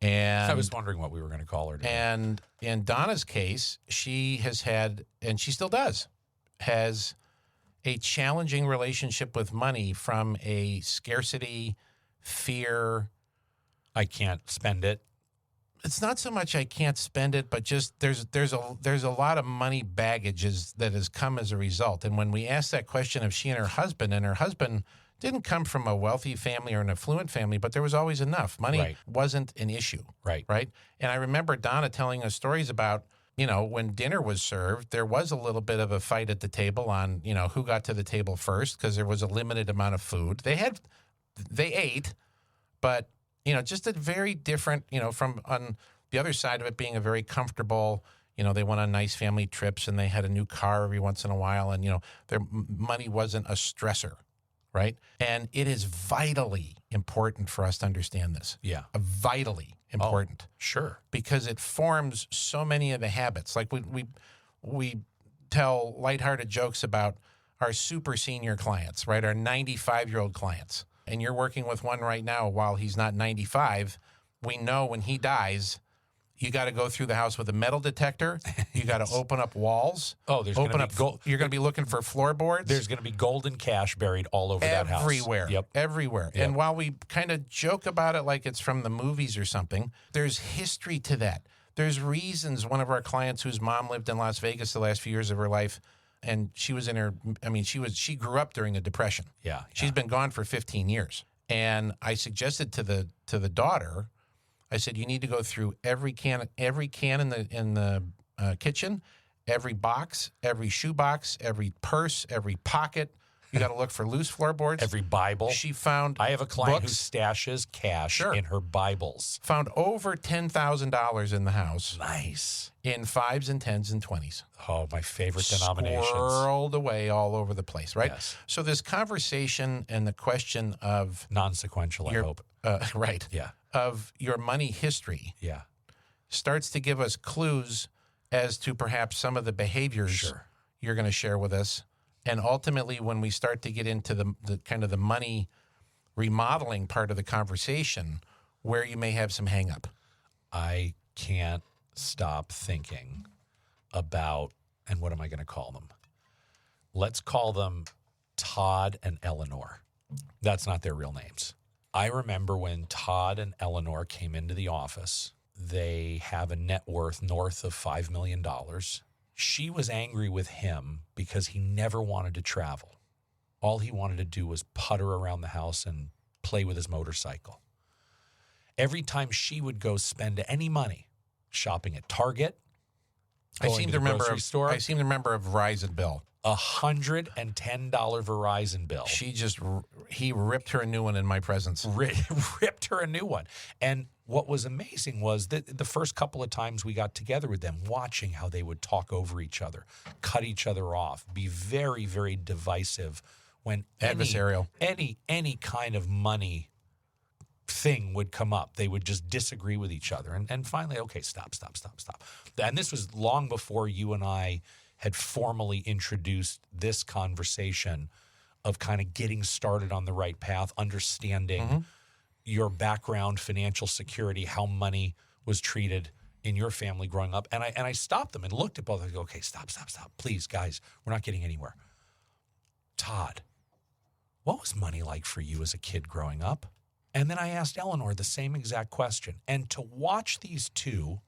And I was wondering what we were going to call her today. And in Donna's case, she has had, and she still does, has a challenging relationship with money from a scarcity, fear. I can't spend it. It's not so much I can't spend it, but just there's a lot of money baggage that has come as a result. And when we asked that question of she and her husband didn't come from a wealthy family or an affluent family, but there was always enough. Money wasn't an issue. Right. Right. And I remember Donna telling us stories about, when dinner was served, there was a little bit of a fight at the table on, who got to the table first because there was a limited amount of food. They ate, but, just a very different, from on the other side of it being a very comfortable, they went on nice family trips and they had a new car every once in a while and, their money wasn't a stressor. Right. And it is vitally important for us to understand this. Yeah. Vitally important. Oh, sure. Because it forms so many of the habits. Like we tell lighthearted jokes about our super senior clients, right? Our 95-year-old clients. And you're working with one right now while he's not 95. We know when he dies, you got to go through the house with a metal detector. You got to open up walls. Oh, there's going to be you're going to be looking for floorboards. There's going to be golden cash buried all over that house. Everywhere. Yep. Everywhere. Yep. And while we kind of joke about it like it's from the movies or something, there's history to that. There's reasons. One of our clients whose mom lived in Las Vegas the last few years of her life, and she was she grew up during the Depression. Yeah. She's been gone for 15 years. And I suggested to the daughter, I said, you need to go through every can in the kitchen, every box, every shoebox, every purse, every pocket. You got to look for loose floorboards. Every Bible. She found I have a client books, who stashes cash in her Bibles. Found over $10,000 in the house. Nice. In 5s and 10s and 20s. Oh, my favorite denominations. Swirled away all over the place, right? Yes. So this conversation and the question of... Non-sequential, I hope. Right. Yeah. Of your money history. Yeah. Starts to give us clues as to perhaps some of the behaviors you're going to share with us. And ultimately, when we start to get into the kind of the money remodeling part of the conversation, where you may have some hang up. I can't stop thinking about, and what am I going to call them? Let's call them Todd and Eleanor. That's not their real names. I remember when Todd and Eleanor came into the office, they have a net worth north of $5 million. She was angry with him because he never wanted to travel. All he wanted to do was putter around the house and play with his motorcycle. Every time she would go spend any money shopping at Target, I seem to remember a Verizon bill. $110 Verizon bill. He ripped her a new one in my presence. Ripped her a new one. And what was amazing was that the first couple of times we got together with them, watching how they would talk over each other, cut each other off, be very, very divisive when adversarial. Any kind of money thing would come up. They would just disagree with each other. And finally, okay, stop. And this was long before you and I had formally introduced this conversation of kind of getting started on the right path, understanding your background, financial security, how money was treated in your family growing up. And I stopped them and looked at both of them and go, okay, stop. Please, guys, we're not getting anywhere. Todd, what was money like for you as a kid growing up? And then I asked Eleanor the same exact question. And to watch these two,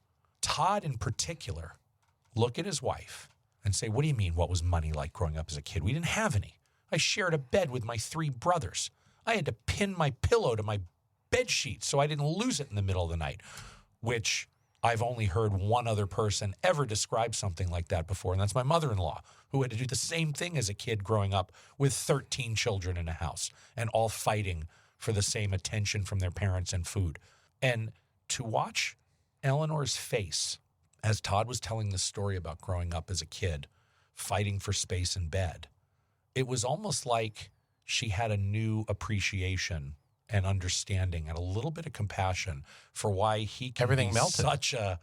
Todd in particular, look at his wife and say, what do you mean, what was money like growing up as a kid? We didn't have any. I shared a bed with my 3 brothers. I had to pin my pillow to my bed sheet so I didn't lose it in the middle of the night, which I've only heard one other person ever describe something like that before, and that's my mother-in-law, who had to do the same thing as a kid growing up with 13 children in a house and all fighting for the same attention from their parents and food. And to watch Eleanor's face as Todd was telling the story about growing up as a kid, fighting for space in bed, it was almost like she had a new appreciation and understanding and a little bit of compassion for why he can Everything be melted. such a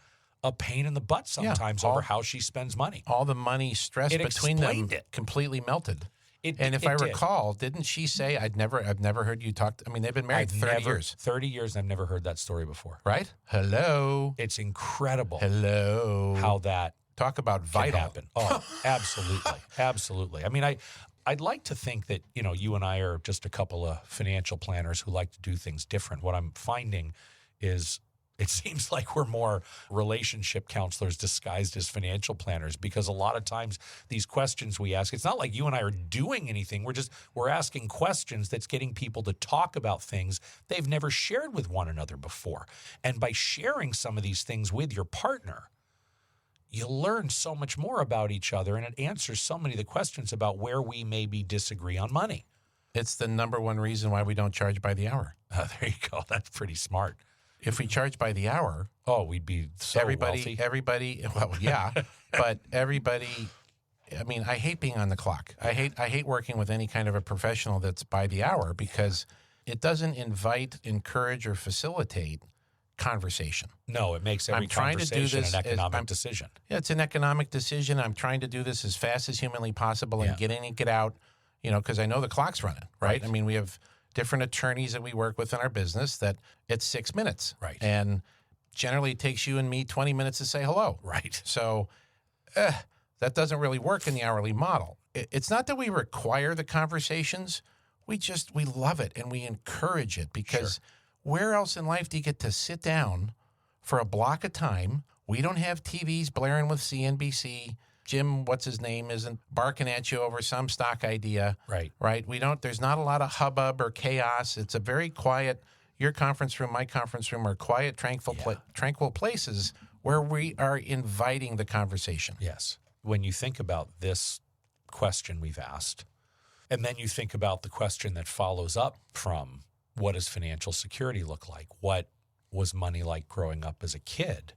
pain in the butt sometimes over how she spends money. All the money stress between them explained it. completely melted. If I recall, didn't she say, I've never heard you talk, I mean, they've been married 30 years. 30 years, I've never heard that story before. Right? Hello. It's incredible Hello. how that Talk about can vital. happen. Oh, absolutely. Absolutely. I mean, I'd like to think that, you and I are just a couple of financial planners who like to do things different. What I'm finding is it seems like we're more relationship counselors disguised as financial planners, because a lot of times these questions we ask, it's not like you and I are doing anything. We're asking questions that's getting people to talk about things they've never shared with one another before. And by sharing some of these things with your partner, you learn so much more about each other, and it answers so many of the questions about where we maybe disagree on money. It's the number one reason why we don't charge by the hour. There you go. That's pretty smart. If we charge by the hour, we'd be so wealthy. Everybody, well, yeah, but everybody, I mean, I hate being on the clock. I hate working with any kind of a professional that's by the hour, because it doesn't invite, encourage, or facilitate conversation. No, it makes every conversation an economic decision. Yeah, it's an economic decision. I'm trying to do this as fast as humanly possible and get in and get out, because I know the clock's running, right? I mean, we have different attorneys that we work with in our business that it's 6 minutes. Right. And generally it takes you and me 20 minutes to say hello. Right. So that doesn't really work in the hourly model. It's not that we require the conversations. We love it and we encourage it, because where else in life do you get to sit down for a block of time? We don't have TVs blaring with CNBC. Jim, what's his name, isn't barking at you over some stock idea. Right. There's not a lot of hubbub or chaos. It's a very quiet, your conference room, my conference room are quiet, tranquil places where we are inviting the conversation. Yes. When you think about this question we've asked, and then you think about the question that follows up from, what does financial security look like? What was money like growing up as a kid?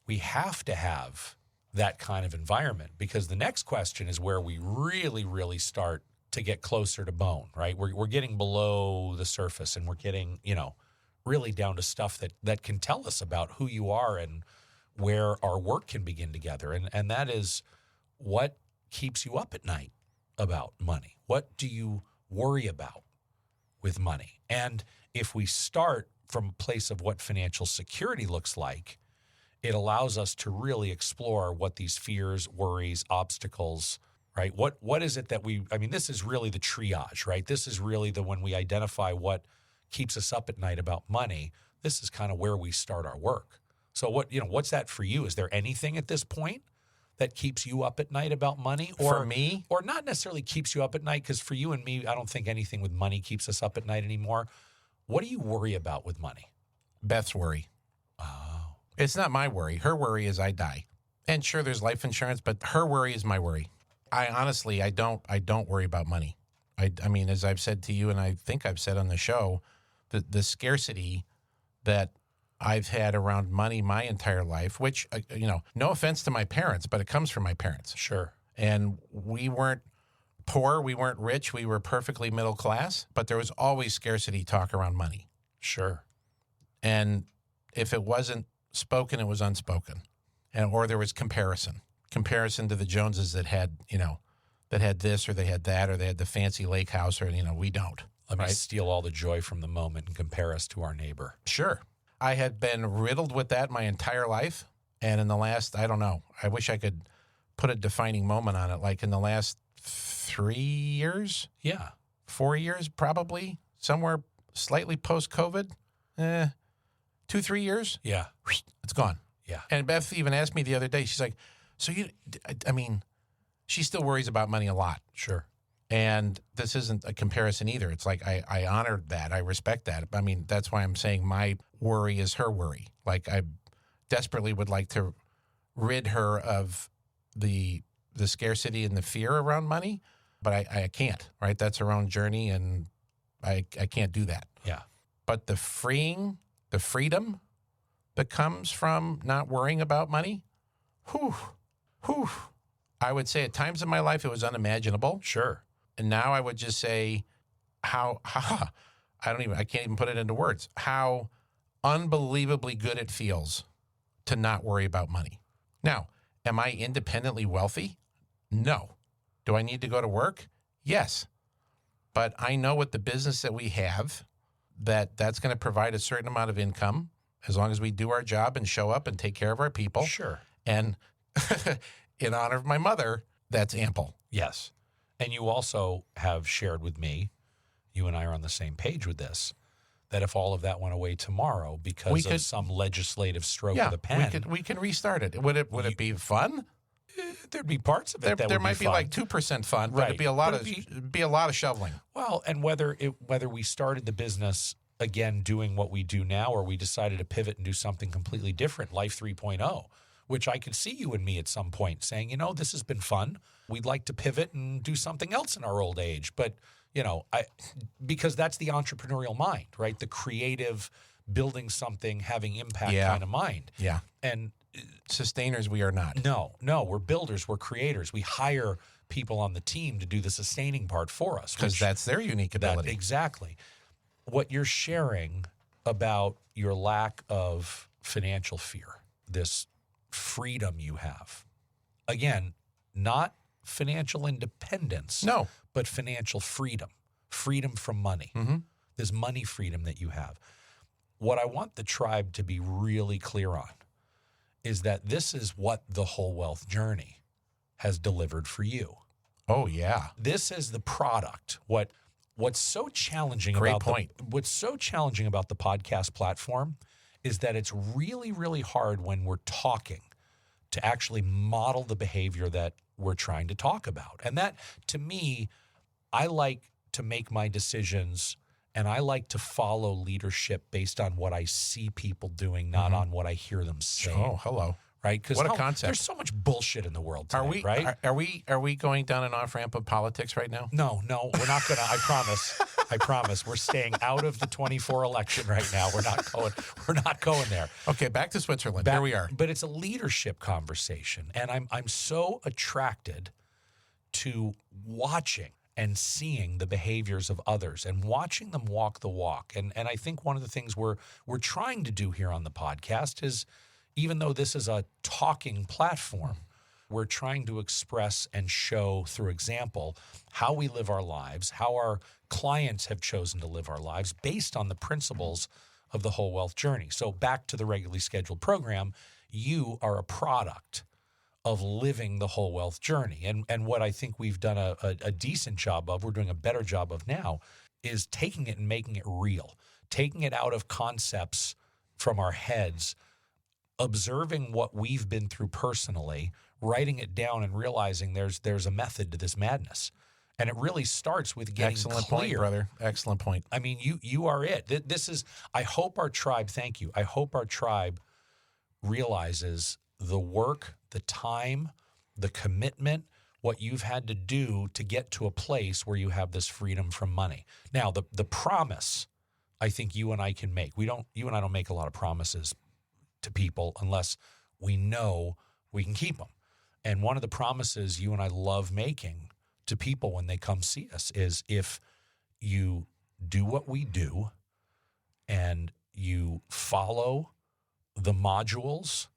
We have to have that kind of environment, because the next question is where we really, really start to get closer to bone, right? We're getting below the surface, and we're getting, really down to stuff that can tell us about who you are and where our work can begin together. And that is, what keeps you up at night about money? What do you worry about with money? And if we start from a place of what financial security looks like, it allows us to really explore what these fears, worries, obstacles, right? What is it that this is really the triage, right? This is really when we identify what keeps us up at night about money, this is kind of where we start our work. So what's that for you? Is there anything at this point that keeps you up at night about money? Or for me? Or not necessarily keeps you up at night, because for you and me, I don't think anything with money keeps us up at night anymore. What do you worry about with money? Beth's worry. Oh. It's not my worry. Her worry is I die. And sure, there's life insurance, but her worry is my worry. I honestly don't worry about money. I mean, as I've said to you, and I think I've said on the show, the scarcity that I've had around money my entire life, which, no offense to my parents, but it comes from my parents. Sure. And we weren't poor, we weren't rich, we were perfectly middle class, but there was always scarcity talk around money. Sure. And if it wasn't spoken, it was unspoken, or there was comparison. comparison to the Joneses that had, that had this or they had that or they had the fancy lake house or, we don't. Let me right? steal all the joy from the moment and compare us to our neighbor. Sure. I had been riddled with that my entire life. And in the last, I don't know, I wish I could put a defining moment on it. Like in the last 3 years, Yeah. 4 years, probably somewhere slightly post-COVID, 2-3 years, Yeah. it's gone. Yeah. And Beth even asked me the other day, she's like, so I mean, she still worries about money a lot. Sure. And this isn't a comparison either. It's like I honor that. I respect that. I mean, that's why I'm saying my worry is her worry. Like I desperately would like to rid her of the scarcity and the fear around money, but I can't, right? That's her own journey, and I can't do that. Yeah. But the freedom that comes from not worrying about money, I would say at times in my life it was unimaginable. Sure. And now I would just say I can't even put it into words, how unbelievably good it feels to not worry about money. Now, am I independently wealthy? No. Do I need to go to work? Yes. But I know with the business that we have, that's going to provide a certain amount of income as long as we do our job and show up and take care of our people. Sure. And in honor of my mother, that's ample. Yes. And you also have shared with me, you and I are on the same page with this, that if all of that went away tomorrow because of some legislative stroke of the pen, we can restart it. Would it be fun? There'd be parts of it there might be like 2% fun, but it'd be a lot of shoveling. Well, and whether we started the business again doing what we do now, or we decided to pivot and do something completely different, Life 3.0, which I could see you and me at some point saying, this has been fun. We'd like to pivot and do something else in our old age. But, because that's the entrepreneurial mind, right? The creative, building something, having impact kind of mind. Yeah. And sustainers, we are not. No, we're builders, we're creators. We hire people on the team to do the sustaining part for us. Because that's their unique ability. Exactly. What you're sharing about your lack of financial fear, this freedom you have. Again, not financial independence. No. But financial freedom. Freedom from money. Mm-hmm. This money freedom that you have. What I want the tribe to be really clear on is that this is what the whole wealth journey has delivered for you. Oh, yeah. This is the product. What's so challenging what's so challenging about the podcast platform is that it's really, really hard when we're talking to actually model the behavior that we're trying to talk about. And that, to me, I like to make my decisions and I like to follow leadership based on what I see people doing, not on what I hear them saying. Oh, hello. Right? Because what a concept. There's so much bullshit in the world today, right? Are we going down an off-ramp of politics right now? No, we're not going to. I promise. I promise. We're staying out of the 24 election right now. We're not going there. Okay, back to Switzerland. Here we are. But it's a leadership conversation, and I'm so attracted to watching and seeing the behaviors of others and watching them walk the walk. And I think one of the things we're trying to do here on the podcast is, even though this is a talking platform, we're trying to express and show through example how we live our lives, how our clients have chosen to live our lives based on the principles of the whole wealth journey. So back to the regularly scheduled program, you are a product of living the whole wealth journey. And what I think we've done a decent job of, we're doing a better job of now, is taking it and making it real, taking it out of concepts from our heads, observing what we've been through personally, writing it down and realizing there's a method to this madness. And it really starts with getting Excellent clear. point, brother. Excellent point. I mean, you are it. This is, I hope our tribe, thank you. I hope our tribe realizes the work, the time, the commitment, what you've had to do to get to a place where you have this freedom from money. Now, the promise I think you and I can make. You and I don't make a lot of promises to people unless we know we can keep them. And one of the promises you and I love making to people when they come see us is, if you do what we do and you follow the modules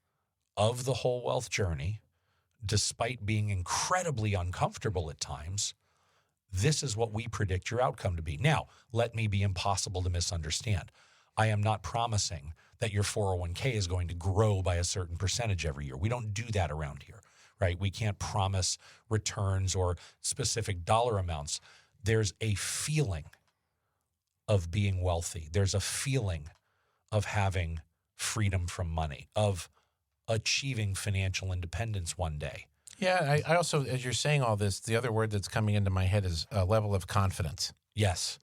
of the whole wealth journey, despite being incredibly uncomfortable at times, this is what we predict your outcome to be. Now, let me be impossible to misunderstand. I am not promising that your 401k is going to grow by a certain percentage every year. We don't do that around here, right? We can't promise returns or specific dollar amounts. There's a feeling of being wealthy. There's a feeling of having freedom from money, of achieving financial independence one day. Yeah, I also, as you're saying all this, the other word that's coming into my head is a level of confidence. Yes.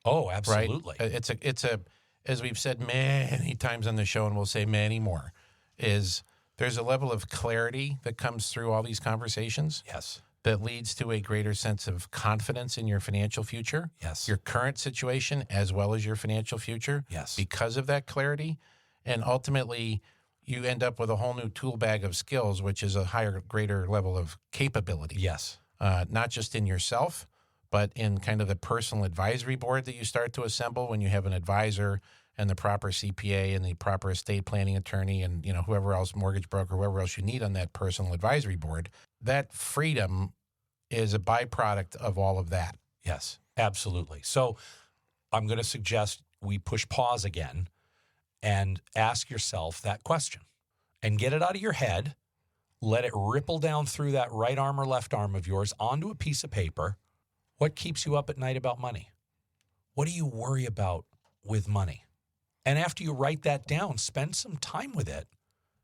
Oh, absolutely. Right? It's a, as we've said many times on the show, and we'll say many more, is there's a level of clarity that comes through all these conversations. Yes. That leads to a greater sense of confidence in your financial future. Yes. Your current situation as well as your financial future. Yes. Because of that clarity. And ultimately, you end up with a whole new tool bag of skills, which is a higher, greater level of capability. Yes. Not just in yourself, but in kind of the personal advisory board that you start to assemble when you have an advisor and the proper CPA and the proper estate planning attorney and, you know, whoever else, mortgage broker, whoever else you need on that personal advisory board. That freedom is a byproduct of all of that. Yes, absolutely. So I'm going to suggest we push pause again and ask yourself that question and get it out of your head. Let it ripple down through that right arm or left arm of yours onto a piece of paper. What keeps you up at night about money? What do you worry about with money? And after you write that down, spend some time with it,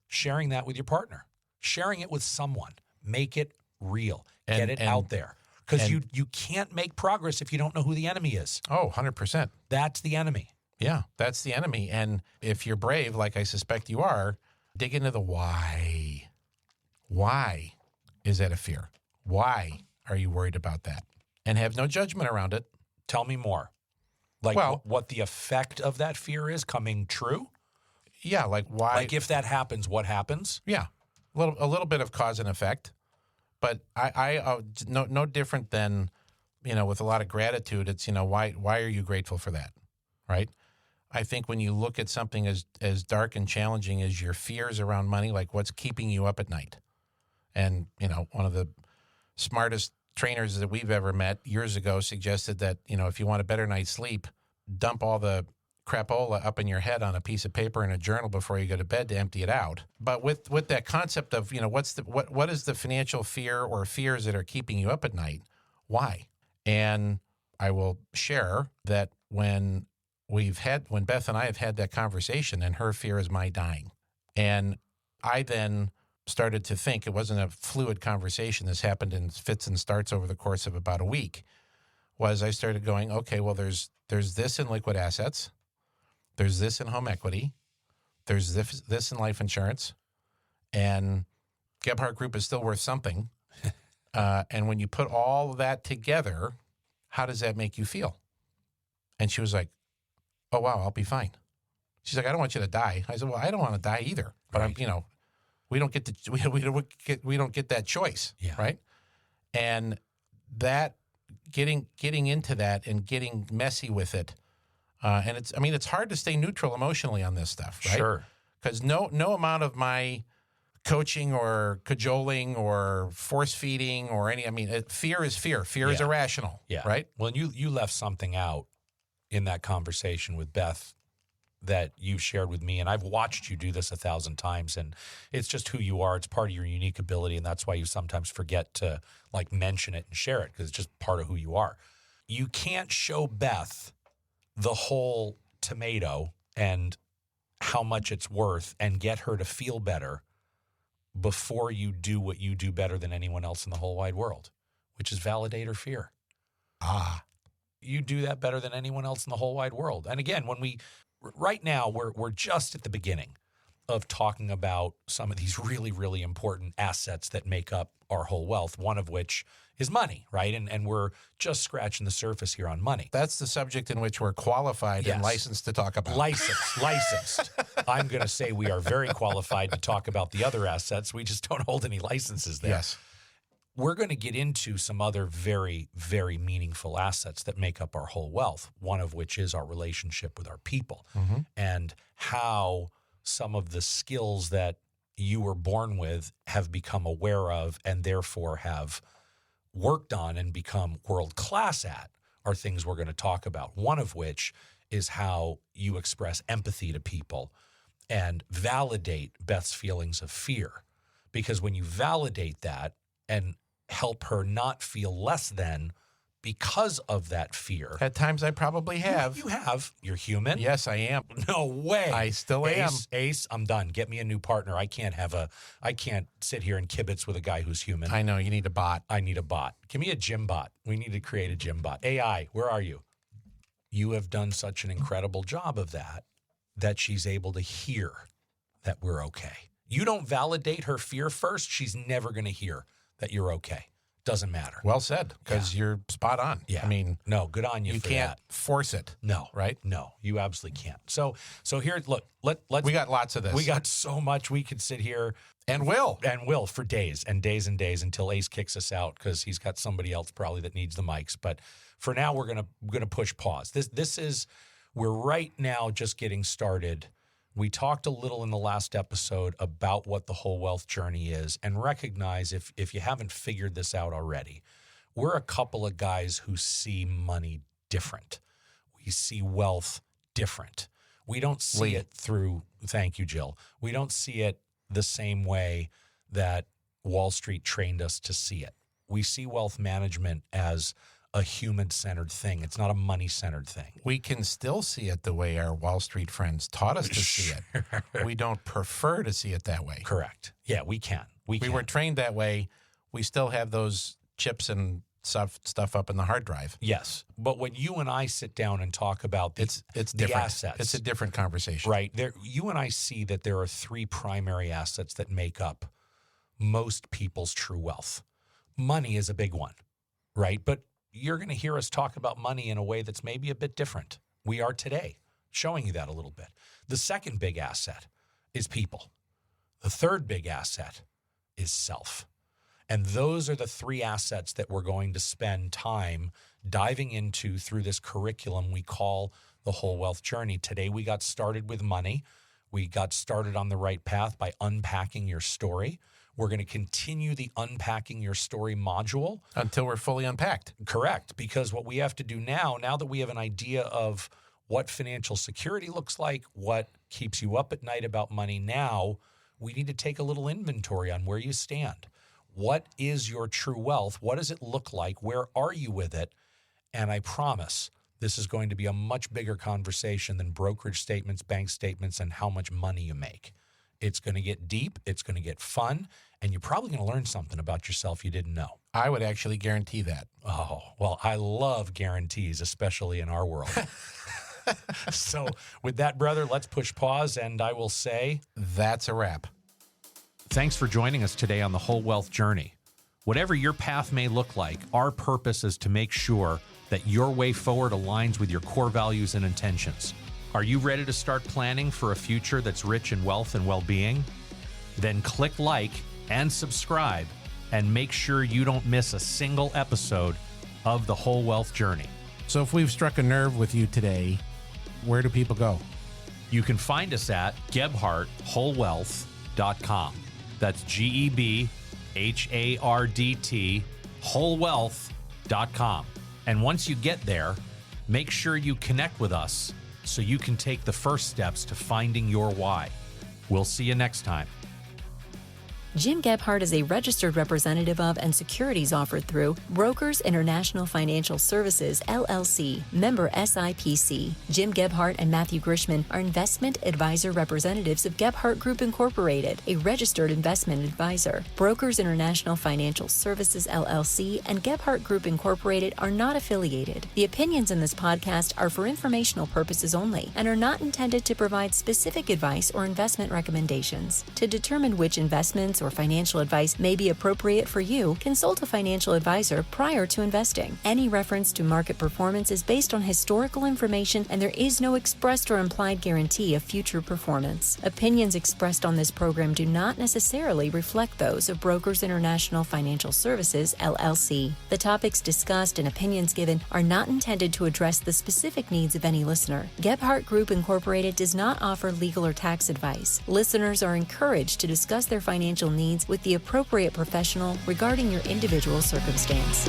sharing that with your partner, sharing it with someone. Make it real. Get it out there. Because you can't make progress if you don't know who the enemy is. Oh, 100%. That's the enemy. Yeah, that's the enemy. And if you're brave, like I suspect you are, dig into the why. Why is that a fear? Why are you worried about that? And have no judgment around it. Tell me more. Like what the effect of that fear is coming true? Yeah, like why? Like if that happens, what happens? Yeah, a little bit of cause and effect. But I no different than, you know, with a lot of gratitude, it's, you know, why are you grateful for that, right? I think when you look at something as dark and challenging as your fears around money, like what's keeping you up at night. And, you know, one of the smartest trainers that we've ever met years ago suggested that, you know, if you want a better night's sleep, dump all the crapola up in your head on a piece of paper and a journal before you go to bed to empty it out. But with that concept of, you know, what is the financial fear or fears that are keeping you up at night? Why? And I will share that when Beth and I have had that conversation, and her fear is my dying. And I then started to think, it wasn't a fluid conversation. This happened in fits and starts over the course of about a week. Was I started going, okay, well, there's this in liquid assets. There's this in home equity. There's this in life insurance. And Gebhardt Group is still worth something. And when you put all of that together, how does that make you feel? And she was like, oh, wow, I'll be fine. She's like, I don't want you to die. I said, well, I don't want to die either. But Right. we don't get we don't get that choice, right? And that getting into that and getting messy with it, and it's hard to stay neutral emotionally on this stuff, right? Sure. Because no amount of my coaching or cajoling or force feeding or fear is fear. Fear is irrational, right? Well, you left something out in that conversation with Beth that you've shared with me, and I've watched you do this 1,000 times, and it's just who you are. It's part of your unique ability, and that's why you sometimes forget to like mention it and share it, because it's just part of who you are. You can't show Beth the whole tomato and how much it's worth and get her to feel better before you do what you do better than anyone else in the whole wide world, which is validate her fear. You do that better than anyone else in the whole wide world. And again, right now, we're just at the beginning of talking about some of these really, really important assets that make up our whole wealth, one of which is money, right? And we're just scratching the surface here on money. That's the subject in which we're qualified and licensed to talk about. Licensed. I'm going to say we are very qualified to talk about the other assets. We just don't hold any licenses there. Yes. We're going to get into some other very, very meaningful assets that make up our whole wealth, one of which is our relationship with our people and how some of the skills that you were born with, have become aware of, and therefore have worked on and become world class at are things we're going to talk about. One of which is how you express empathy to people and validate Beth's feelings of fear. Because when you validate that and help her not feel less than because of that fear. At times I probably have. You have. You're human. Yes, I am. No way. I still am. Ace, I'm done. Get me a new partner. I can't sit here and kibitz with a guy who's human. I know, you need a bot. I need a bot. Give me a gym bot. We need to create a gym bot. AI, where are you? You have done such an incredible job of that she's able to hear that we're okay. You don't validate her fear first, she's never going to hear that you're okay. Doesn't matter. Well said, because you're spot on. Yeah. I mean, no, good on you. You for can't that. force it. No, right? No, you absolutely can't. So here, look, let's. We got lots of this. We got so much we could sit here and will for days and days and days until Ace kicks us out because he's got somebody else probably that needs the mics. But for now, we're gonna push pause. We're right now just getting started. We talked a little in the last episode about what the whole wealth journey is, and recognize if you haven't figured this out already, we're a couple of guys who see money different. We see wealth different. We don't see it through, thank you, Jill. We don't see it the same way that Wall Street trained us to see it. We see wealth management as a human-centered thing. It's not a money-centered thing. We can still see it the way our Wall Street friends taught us to see it. We don't prefer to see it that way. Correct. Yeah, we can. We were trained that way. We still have those chips and stuff up in the hard drive. Yes. But when you and I sit down and talk about it's the different. assets. It's a different conversation. Right. You and I see that there are three primary assets that make up most people's true wealth. Money is a big one, right? But you're going to hear us talk about money in a way that's maybe a bit different. We are today, showing you that a little bit. The second big asset is people. The third big asset is self. And those are the three assets that we're going to spend time diving into through this curriculum we call the whole wealth journey. Today, we got started with money. We got started on the right path by unpacking your story. We're going to continue the unpacking your story module. Until we're fully unpacked. Correct. Because what we have to do now that we have an idea of what financial security looks like, what keeps you up at night about money now, we need to take a little inventory on where you stand. What is your true wealth? What does it look like? Where are you with it? And I promise this is going to be a much bigger conversation than brokerage statements, bank statements, and how much money you make. It's going to get deep. It's going to get fun. And you're probably going to learn something about yourself you didn't know. I would actually guarantee that. Oh, well, I love guarantees, especially in our world. So with that, brother, let's push pause. And I will say, that's a wrap. Thanks for joining us today on the whole wealth journey. Whatever your path may look like, our purpose is to make sure that your way forward aligns with your core values and intentions. Are you ready to start planning for a future that's rich in wealth and well-being? Then click like and subscribe and make sure you don't miss a single episode of the whole wealth journey. So if we've struck a nerve with you today, where do people go? You can find us at GebhardtWholeWealth.com. That's GEBHARDT wholewealth.com. And once you get there, make sure you connect with us so you can take the first steps to finding your why. We'll see you next time. Jim Gebhardt is a registered representative of and securities offered through Brokers International Financial Services, LLC, member SIPC. Jim Gebhardt and Matthew Grishman are investment advisor representatives of Gebhardt Group Incorporated, a registered investment advisor. Brokers International Financial Services, LLC, and Gebhardt Group Incorporated are not affiliated. The opinions in this podcast are for informational purposes only and are not intended to provide specific advice or investment recommendations. To determine which investments or or financial advice may be appropriate for you, consult a financial advisor prior to investing. Any reference to market performance is based on historical information, and there is no expressed or implied guarantee of future performance. Opinions expressed on this program do not necessarily reflect those of Brokers International Financial Services, LLC. The topics discussed and opinions given are not intended to address the specific needs of any listener. Gebhardt Group Incorporated does not offer legal or tax advice. Listeners are encouraged to discuss their financial needs with the appropriate professional regarding your individual circumstance.